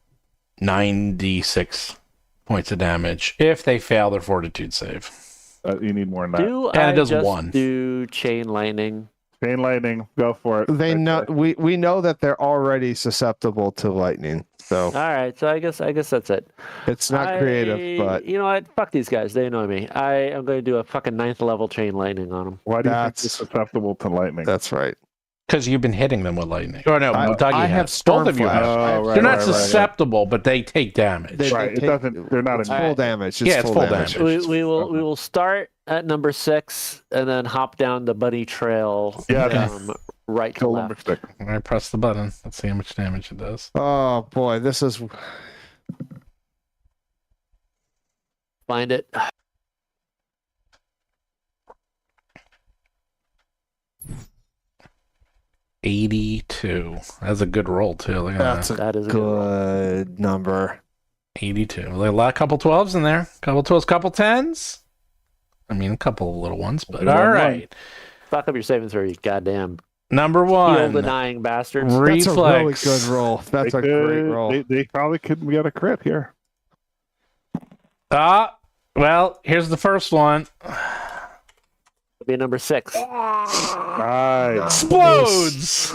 96 points of damage if they fail their fortitude save. You need more than that. Do And it I does just 1. do chain lightning? Chain lightning, go for it. They Okay. know we know that they're already susceptible to lightning, so All right, so I guess that's it. it's not creative. But you know what? Fuck these guys. They annoy me. I am going to do a fucking 9th level chain lightning on them. Why do you think That's- it's susceptible to lightning? that's right. Because you've been hitting them with lightning. Or no, I Dougie have has. storm Both of you flash. have. Oh, right, They're not right, right. susceptible, but they take damage. They- Right, it take- doesn't. They're not It's a full damage. Yeah, it's full damage. We will start at number 6 and then hop down the bunny trail. Yeah. Right to kill number left. 6. I press the button. Let's see how much damage it does. Oh boy, this is Find it. $82. That's a good roll too. Look at that's that. a That is a good roll. good number. 82. Like a lot, couple 12s in there. Couple 12s, couple 10s. I mean, a couple of little ones, but One, all one. right. Fuck up your saving throw, you goddamn Number heal 1. denying bastards. That's a really Reflex. good roll. That's a great roll. They probably couldn't get a crit here. Well, here's the first one. It'll be number 6. Nice. Explodes.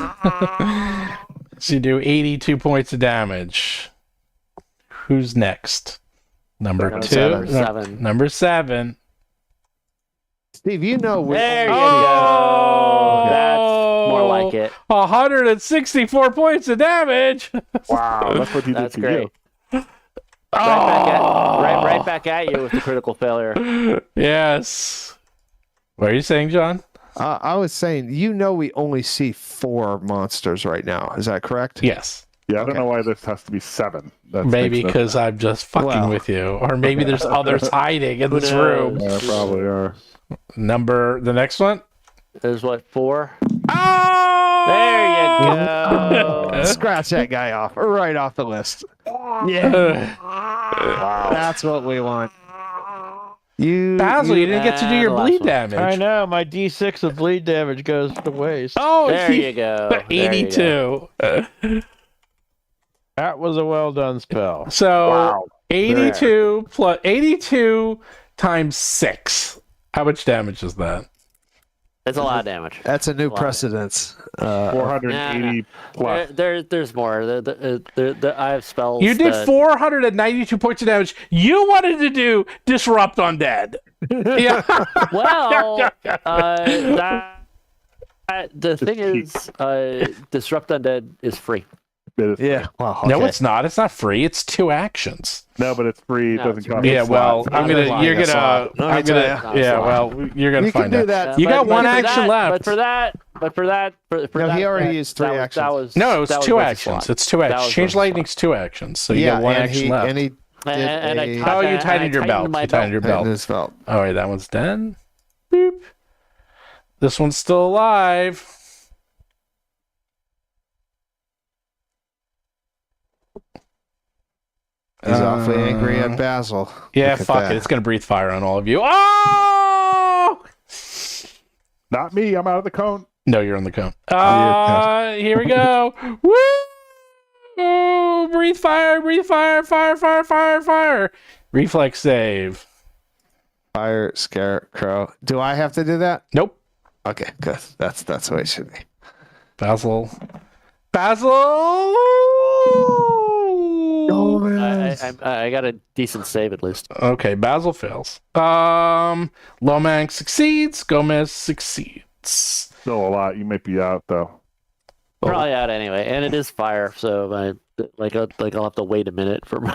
So you do 82 points of damage. Who's next? Number Number 2. seven. Seven. Number 7. Steve, you know we There you only go. That's more like it. 164 points of damage. Wow, that's what he did That's to great. you. Right back at you with the critical failure. Yes. What are you saying, John? I was saying, you know, we only see 4 monsters right now. Is that correct? Yes. Yeah, I don't Okay. know why this has to be 7. Maybe because I'm just fucking Well. with you. Or maybe there's others hiding in this room. Yeah, probably are. The next one? There's what, 4? Oh! There you go. Scratch that guy off, right off the list. Yeah. That's what we want. You, Basil, you didn't get to do your the last bleed one. damage. I know my D6 of bleed damage goes to waste. Oh, There you go. There you 82. That was a well done spell. So 82 plus 82 times 6. How much damage is that? It's a lot of damage. that's a new Wow. precedence. 480 plus. There's more. I have spells. You did that- 492 points of damage. You wanted to do Disrupt Undead. Yeah. Well, the thing is, Disrupt Undead is free. Yeah. Well, No, okay. it's not. It's not free. It's 2 actions. No, but it's free. It No, doesn't it's cost. free. Yeah, a well, slot. I'm gonna. You're gonna. Let me I'm tell gonna. ya. Yeah, well, you're gonna You can find do out. that. You But- got but one for action that- left. But for that, No, he that- already used 3 that was- actions. That was No, it's that was 2 worth a actions. slot. It's 2 That actions. was Change worth a lightning's 2 actions, so you Yeah, got 1 and action he, left. and he And I did Oh, you and I tightened your belt. my You tightened your belt. tighten his belt. All right, that one's done. Boop. This one's still alive. He's awfully angry at Basil. Yeah, Look at fuck that. it. It's gonna breathe fire on all of you. Oh! Not me. I'm out of the cone. No, you're on the cone. you're Here we go. Woo! Oh, breathe fire, fire. Reflex save. Fire Scarecrow. Do I have to do that? Nope. Okay, good. That's the way it should be. Basil. I got a decent save at least. Okay, Basil fails. Lomang succeeds. Gomez succeeds. Still a lot. You might be out though. Probably out anyway, and it is fire, so I'll have to wait a minute for my.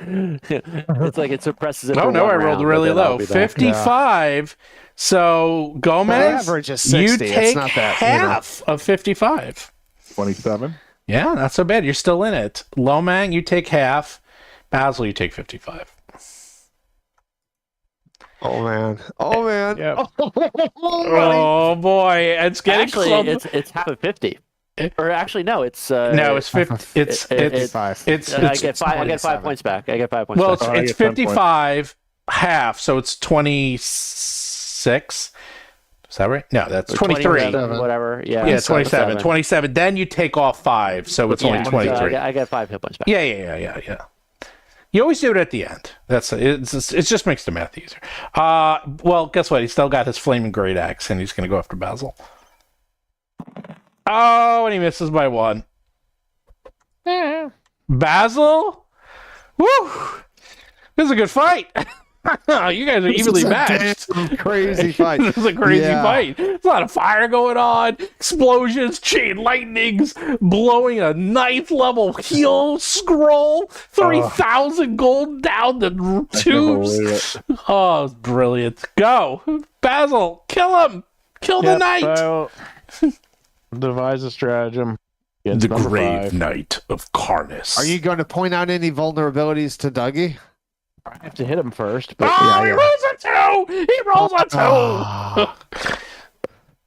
It's like it suppresses it. Oh for no, one I rolled round, really but then I'll low. be back. 55. So The Gomez, average is you 60. take It's not that. half of 55. 27. Yeah, not so bad. You're still in it. Lomang, you take half. Basil, you take 55. Oh man. Oh man. Yep. Oh boy, it's getting Actually, close. it's half of 50. Or actually, no, it's No, it's 50. It's 55. it's I get 5 points back. I get 5 points. well, back. it's I get 10 points. 55 half, so it's 26. Is that right? No, that's 23. 27, whatever. Yeah. Yeah, 27. 27. Then you take off 5, so it's only Yeah, 23. I get 5 hit points back. Yeah. You always do it at the end. It just makes the math easier. Well, guess what? He's still got his flaming great axe, and he's going to go after Basil. Oh, and he misses by 1. Basil? Woo! This is a good fight. You guys are evenly matched. Crazy fight. This is a crazy Yeah. fight. There's a lot of fire going on, explosions, chain lightnings, blowing a 9th level heal scroll, 3,000 gold down the tubes. Oh, it's brilliant. Go. Basil, kill him. Kill the knight. I'll devise a stratagem. The against number Grave 5. Knight of Karnus. Are you going to point out any vulnerabilities to Dougie? I have to hit him first, but Oh, he rolls a 2! He rolls a 2! Oh,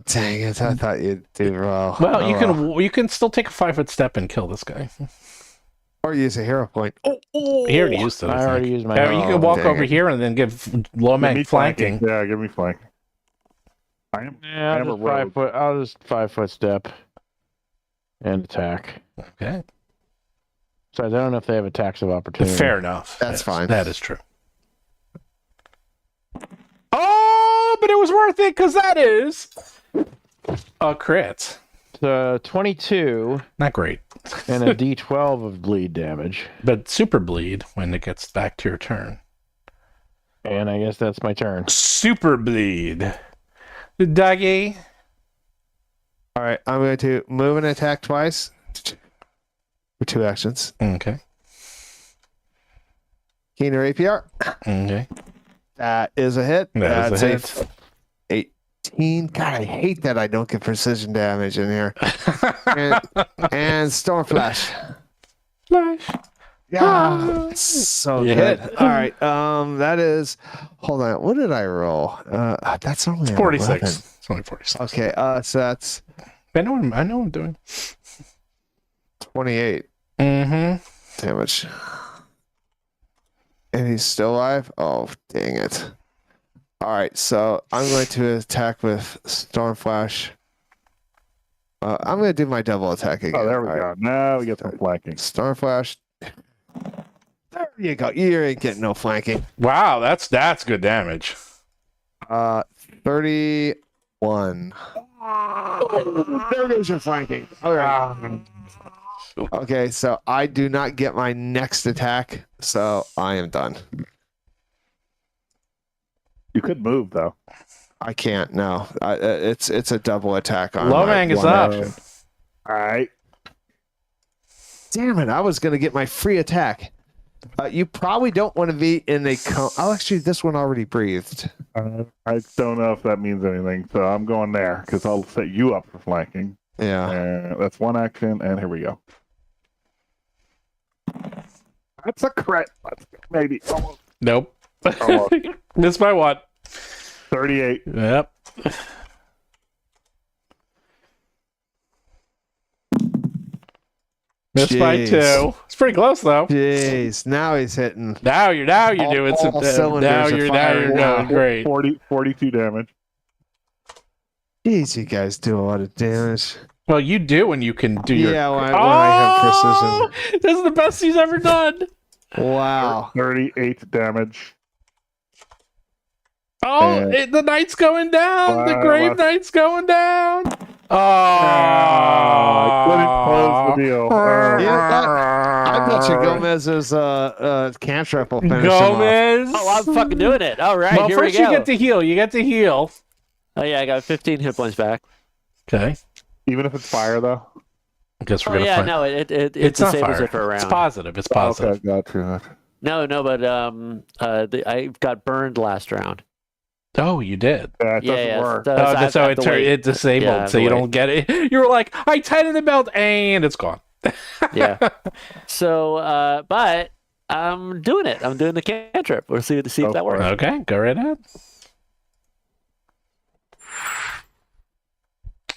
dang it! I thought you'd do well. Well, Oh, you can still take a 5-foot step and kill this guy. or use a hero point. He already used it. I already used my. You can walk dang over it. here and then give Give me Lomang flanking. Yeah, give me flanking. I am. Yeah, I am a I'll just 5 rogue. foot. I'll just 5-foot step and attack. Okay, So I don't know if they have attacks of opportunity. fair enough. That's Yes, fine. That is true. Oh, but it was worth it because that is a crit. So 22 Not great, and a D12 of bleed damage, but super bleed when it gets back to your turn. and I guess that's my turn. Super bleed. Dougie. All right, I'm going to move and attack twice for 2 actions. Okay. Keen Rapier. Okay. That is a hit. That is a That's hit. 18. God, I hate that I don't get precision damage in here. and Storm Flash. Flash. Yeah, so You good. hit. All right, that is. Hold on, what did I roll? That's only an 46. 11. It's only 46. Okay, so that's I know what I'm doing. 28 Mm-hmm. damage. And he's still alive? Oh, dang it. All right, so I'm going to attack with Stormflash. I'm going to do my double attack again. Oh, there we All go. right. Now we get some flanking. Stormflash. There you go. You ain't getting no flanking. Wow, that's good damage. 31. There goes your flanking. All right. Okay, so I do not get my next attack, so I am done. You could move though. I can't. No, it's a double attack on. Lomang is one up. action. All right. Damn it! I was gonna get my free attack. You probably don't want to be in a. Oh, actually, this one already breathed. I don't know if that means anything, so I'm going there because I'll set you up for flanking. Yeah. And that's one action, and here we go. That's a crit. Let's go. Maybe almost Nope. Almost. Missed by what? 38. Yep. Missed by Jeez. 2. It's pretty close though. Jeez, now he's hitting. Now you're doing some. All cylinders Now are you're firing now. doing great. 42 damage. Jeez, you guys do a lot of damage. Well, you do when you can do your. Yeah, when I have precision. This is the best he's ever done. Wow. 38 damage. Oh, the knight's going down. The grave knight's going down. Oh, I couldn't close the deal. I bet you Gomez's cantrip will finish him off. Gomez. Oh, I'm fucking doing it. All right, Well, here first we go. you get to heal. You get to heal. Oh yeah, I got 15 hit points back. Okay. Even if it's fire, though? I guess we're Oh gonna yeah, find. no, it It's not disables fire. it for a round. It's positive. It's positive. Okay, gotcha. No, but I got burned last round. Oh, you did. Yeah, it doesn't Yeah, work. so Oh, I that's how have to wait. it disabled, Yeah, I have so to you wait. don't get it. You were like, I tightened the belt, and it's gone. Yeah. So, but I'm doing it. I'm doing the cantrip. We'll see if Go that for works. it. Okay, go right ahead.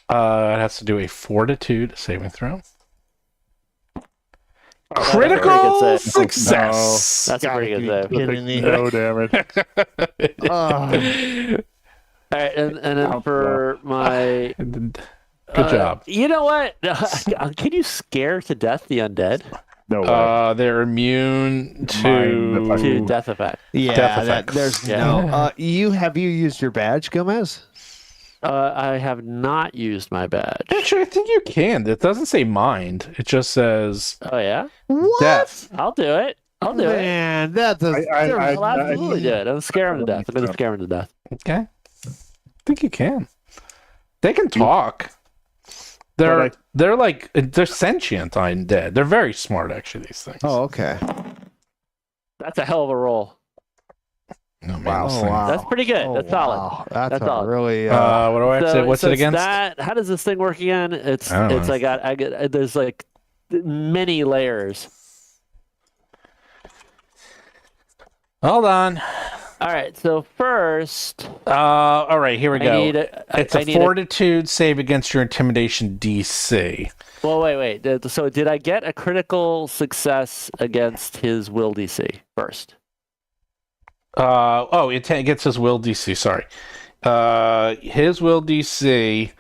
It has to do a fortitude saving throw. Critical That's a pretty good save. success. That's a pretty good save. Kidding me. No damage. Oh, All right, and then for my Good job. You know what? Can you scare to death the undead? No way. They're immune Mind to To death effect. yeah. Death That, effects. there's Yeah. no. You used your badge, Gomez? I have not used my badge. Actually, I think you can. It doesn't say mind. It just says Oh yeah, death. I'll do it. I'll do it. Man, that does. I'll absolutely do it. I'm scare him to death. I'm gonna scare him to death. Okay. I think you can. They can talk. They're sentient undead. They're very smart, actually. These things. Oh, okay. That's a hell of a roll. No, man, Wow. this Oh, thing- wow. That's pretty good. Oh, That's wow. solid. That's That's a solid. really. What do I have to say? What's so it against? How does this thing work again? It's I don't know. I get there's like many layers. Hold on. All right, so first All right, here we I go. need It's I a need fortitude save against your intimidation DC. Well, wait. So did I get a critical success against his will DC first? It gets his will DC. Sorry. His will DC.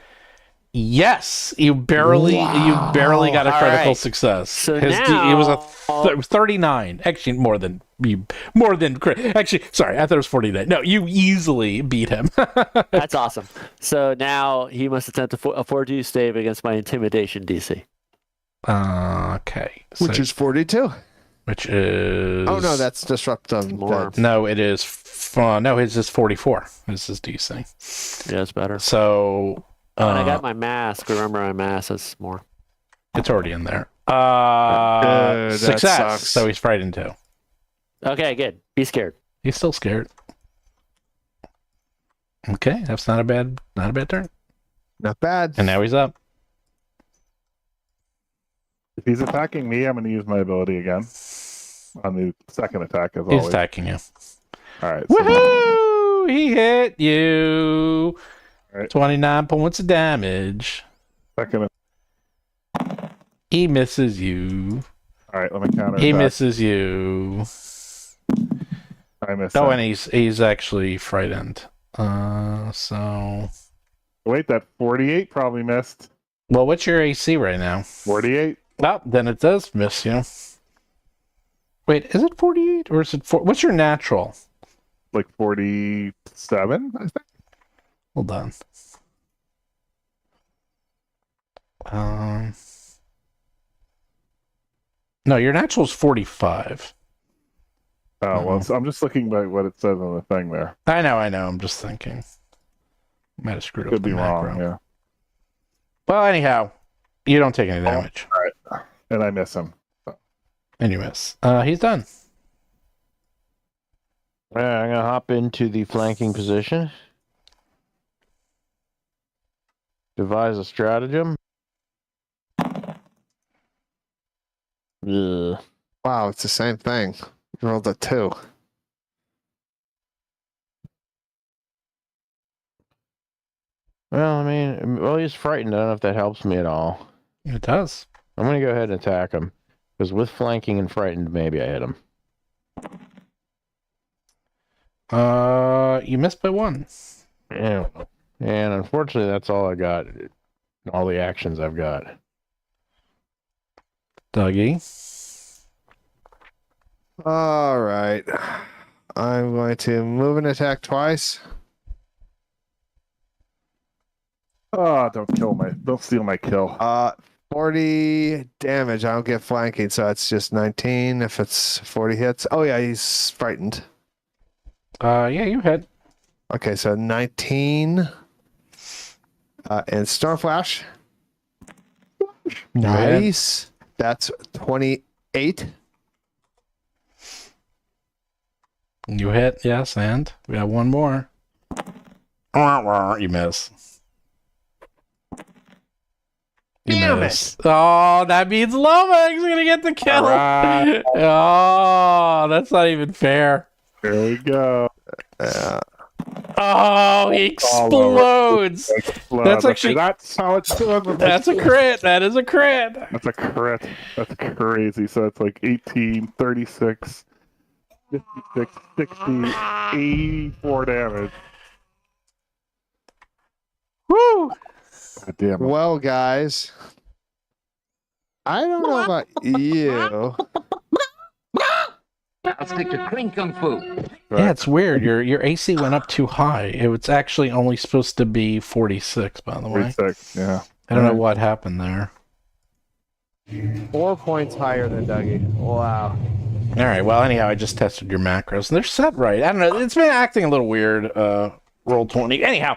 Yes, you barely got a All critical right. success. So it was 39. Actually, more than actually, sorry, I thought it was 49. No, you easily beat him. That's awesome. So now he must attempt a fortitude save against my intimidation DC. Okay. So, which is 42. which is Oh no, that's disruptive. More. no, it is no, his is 44. This is DC. Yeah, it's better. So When I got my mask, remember my mask is more. it's already in there. That Success. sucks. So he's frightened too. Okay, good. Be scared. He's still scared. Okay, that's not a bad turn. Not bad. And now he's up. If he's attacking me, I'm going to use my ability again on the second attack, as He's always. attacking you. All right. So Woohoo! He hit you. All right. 29 points of damage. Second. He misses you. All right, let me counter. He misses you. I miss. Oh, him. and he's actually frightened. So. Wait, that 48 probably missed. Well, what's your AC right now? 48. Oh, then it does miss you. Wait, is it 48 or is it 4? What's your natural? Like 47, I think. Hold on. No, your natural is 45. Oh, well, so I'm just looking by what it says on the thing there. I know. I'm just thinking. Might have screwed up Could the be macro. wrong, yeah. Well, anyhow, you don't take any damage. All right. And I miss him. And you miss. He's done. I'm gonna hop into the flanking position. Devise a stratagem. Ugh. Wow, it's the same thing. You rolled a 2. Well, I mean, he's frightened. I don't know if that helps me at all. It does. I'm gonna go ahead and attack him because with flanking and frightened, maybe I hit him. You missed by 1. Yeah, and unfortunately, that's all I got. All the actions I've got. Dougie. All right. I'm going to move and attack twice. Oh, don't steal my kill. 40 damage. I don't get flanking, so it's just 19 if it's 40 hits. Oh yeah, he's frightened. Yeah, you hit. Okay, so 19. And Stormflash. Nice. That's 28. You hit, yes, and we got one more. You miss. You miss. Oh, that means Lomac's gonna get the kill. Right. Oh, that's not even fair. There we go. Oh, he explodes. That's actually that's how it's doing. That's a crit. That is a crit. That's a crit. That's crazy. So it's like 18, 36, 56, 60, 84 damage. Woo! God damn it. Well, guys, I don't know about you. I'll stick to Kung Fu. Yeah, it's weird. Your AC went up too high. It was actually only supposed to be 46, by the way. 46, yeah. I don't know what happened there. 4 points higher than Dougie. Wow. All right. Well, anyhow, I just tested your macros, and they're set right. I don't know. It's been acting a little weird. Roll 20. Anyhow,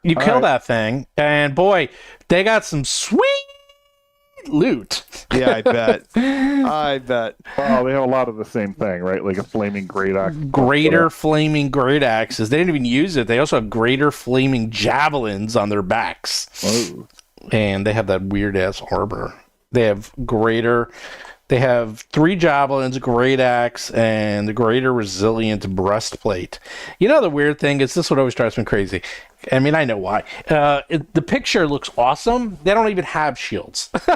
you kill that thing, and boy, they got some sweet loot. Yeah, I bet. I bet. Oh, they have a lot of the same thing, right? Like a flaming great axe. Greater flaming great axes. They didn't even use it. They also have greater flaming javelins on their backs. Whoa. And they have that weird ass armor. They have 3 javelins, great axe, and the greater resilient breastplate. You know, the weird thing is this what always drives me crazy. I mean, I know why. The picture looks awesome. They don't even have shields. It's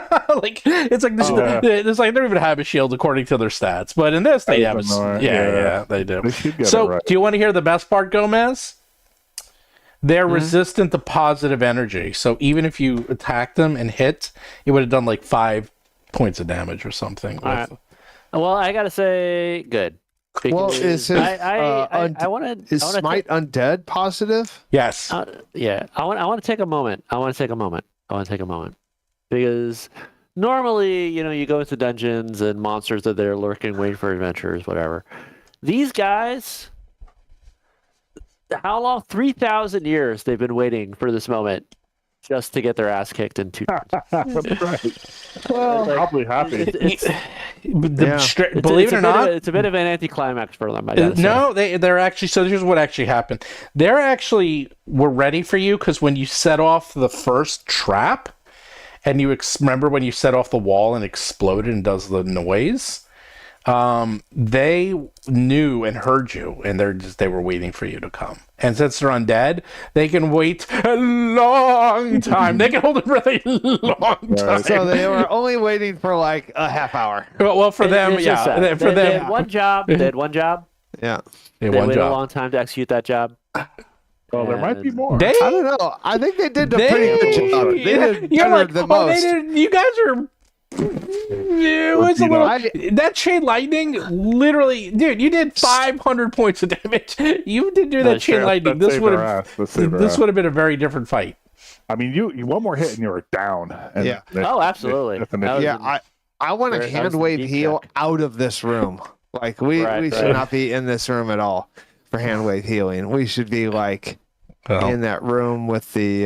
like this. It's like they don't even have a shield according to their stats. But in this, they have. Yeah, they do. They should get So, it right. do you want to hear the best part, Gomez? They're resistant to positive energy. So even if you attack them and hit, it would have done like 5 points of damage or something. All right. Well, I gotta say, good. Well, is his I want to. is Smite undead positive? Yes. Yeah, I want to take a moment. Because normally, you go into dungeons and monsters are there lurking, waiting for adventures, whatever. These guys, how long? 3,000 years they've been waiting for this moment just to get their ass kicked in 2 turns. That's right. Well, probably happy. Believe it or not, it's a bit of an anticlimax for them. I gotta say. no, they're actually. So here's what actually happened. They're actually were ready for you because when you set off the first trap, and you remember when you set off the wall and exploded and does the noise. they knew and heard you, and they were waiting for you to come. And since they're undead, they can wait a long time. They can hold a really long time. So they were only waiting for like a half hour. Well, for them, It's just yeah. that. For They them, had one job. They had one job. Yeah. they They one waited a job. long time to execute that job. Oh, there might be And- more. They, I don't know. I think they did a pretty good job. They did you're better like, than oh, most. they did. You guys are. It was a You know, little. That chain lightning, literally, dude. You did 500 points of damage. You did do that That's chain true. lightning. That This saved would our have. ass. That saved our This ass. would have been a very different fight. I mean, you one more hit and you were down. And Yeah. Oh, absolutely. That's an That was- Yeah, I want a That was hand the wave deep heal check. out of this room. Like we Right, should right. not be in this room at all for hand wave healing. We should be like Well, in that room with the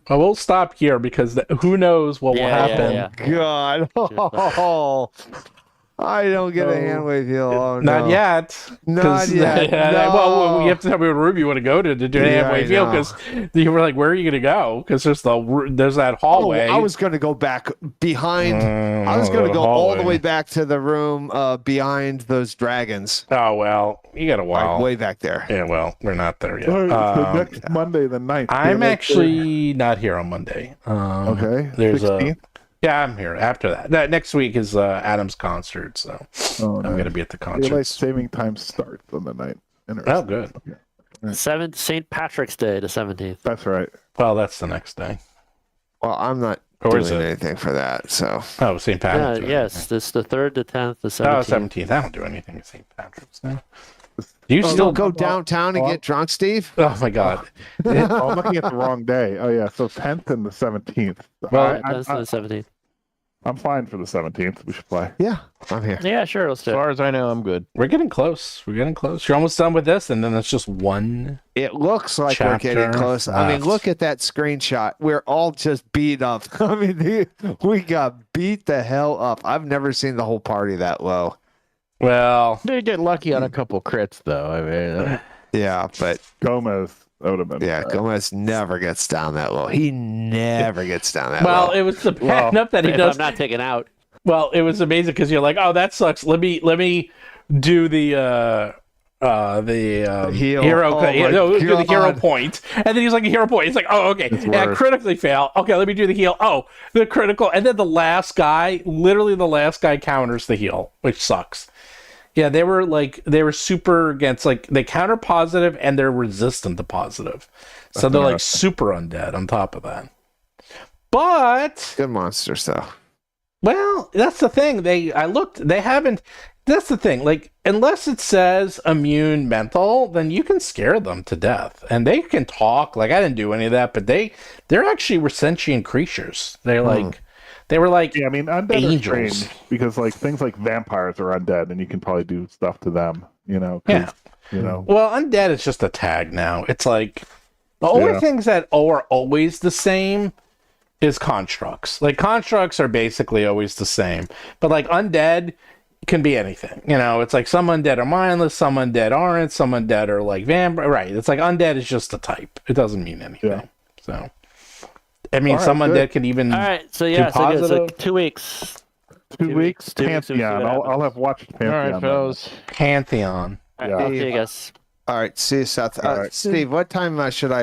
we'll stop here because who knows what will Yeah, happen. yeah. God. I don't get a hand wave heal. Oh, Not no. yet. Not 'Cause- yet. Well, No. you have to tell me what room you want to go to do an Yeah, halfway I feel know. because you were like, where are you going to go? Because there's that Oh, hallway. I was going to go back behind. I was going to go all the way back to the room behind those dragons. Oh, well, you got a while. Like way back there. Yeah, well, we're not there yet. All right, so next Monday, the 9th. I'm Yeah, actually not here on Monday. okay. There's 16th? yeah, I'm here after that. Next week is Adam's concert, so Oh, I'm nice. going to be at the Daylight concert. saving time starts on the 9th. Oh, Interesting. good. St. Patrick's Day, the 17th. That's right. Well, that's the next day. Well, I'm not Or is doing it? anything for that. So Oh, St. Yeah, Patrick's Day. yes, this is the 3rd, the 10th, the Oh, 17th. 17th. I don't do anything at St. Patrick's Day. Do you still still go downtown and get drunk, Steve? Oh my God! Oh, I'm looking at the wrong day. Oh, yeah. So 10th and the 17th. Well, That's the 17th. I'm fine for the 17th. We should play. Yeah, I'm here. Yeah, sure, let's do As it. far as I know, I'm good. We're getting close. We're getting close. You're almost done with this, and then it's just one. It looks like we're getting Chapter close. I mean, left. look at that screenshot. We're all just beat up. I mean, we got beat the hell up. I've never seen the whole party that low. Well, They get lucky on a couple crits, though. I mean, Yeah, but Gomez, that would have been. yeah, Gomez never gets down that low. He never gets down that well, low. it was the bad enough that he If does. I'm not taken out. Well, it was amazing because you're like, oh, that sucks. Let me do the Heal. hero. Oh my do the hero God. point, and then he's like a hero point. It's like, oh, okay, yeah, worse. critically fail. Okay, let me do the heal. Oh, the critical, and then the last guy, literally the last guy counters the heal, which sucks. Yeah, they were super against, like, they counter positive and they're resistant to positive, so they're like super undead on top of that. But Good monsters, though. well, that's the thing. They haven't. That's the thing. Like, unless it says immune mental, then you can scare them to death, and they can talk. Like, I didn't do any of that, but they're actually sentient creatures. They're like, they were like, Yeah, I mean, undead are Angels. strange because, like, things like vampires are undead, and you can probably do stuff to them. You know. 'Cause, Yeah. You know. well, undead is just a tag now. It's like the only Yeah. things that are always the same is constructs. Like, constructs are basically always the same, but like undead can be anything. You know, it's like some undead are mindless, some undead aren't, some undead are like vampire. Right? It's like undead is just a type. It doesn't mean anything. Yeah. So, I mean, All right, some good. undead can even. All right, so yeah, so good. So positive. 2 weeks. 2 weeks. 2 weeks, we'll see Pantheon. what I'll happens. have watched all Pantheon. right, fellas. Pantheon. All Yeah. right, I'll see you guys. All right, see you, Seth. All right. Steve, what time should I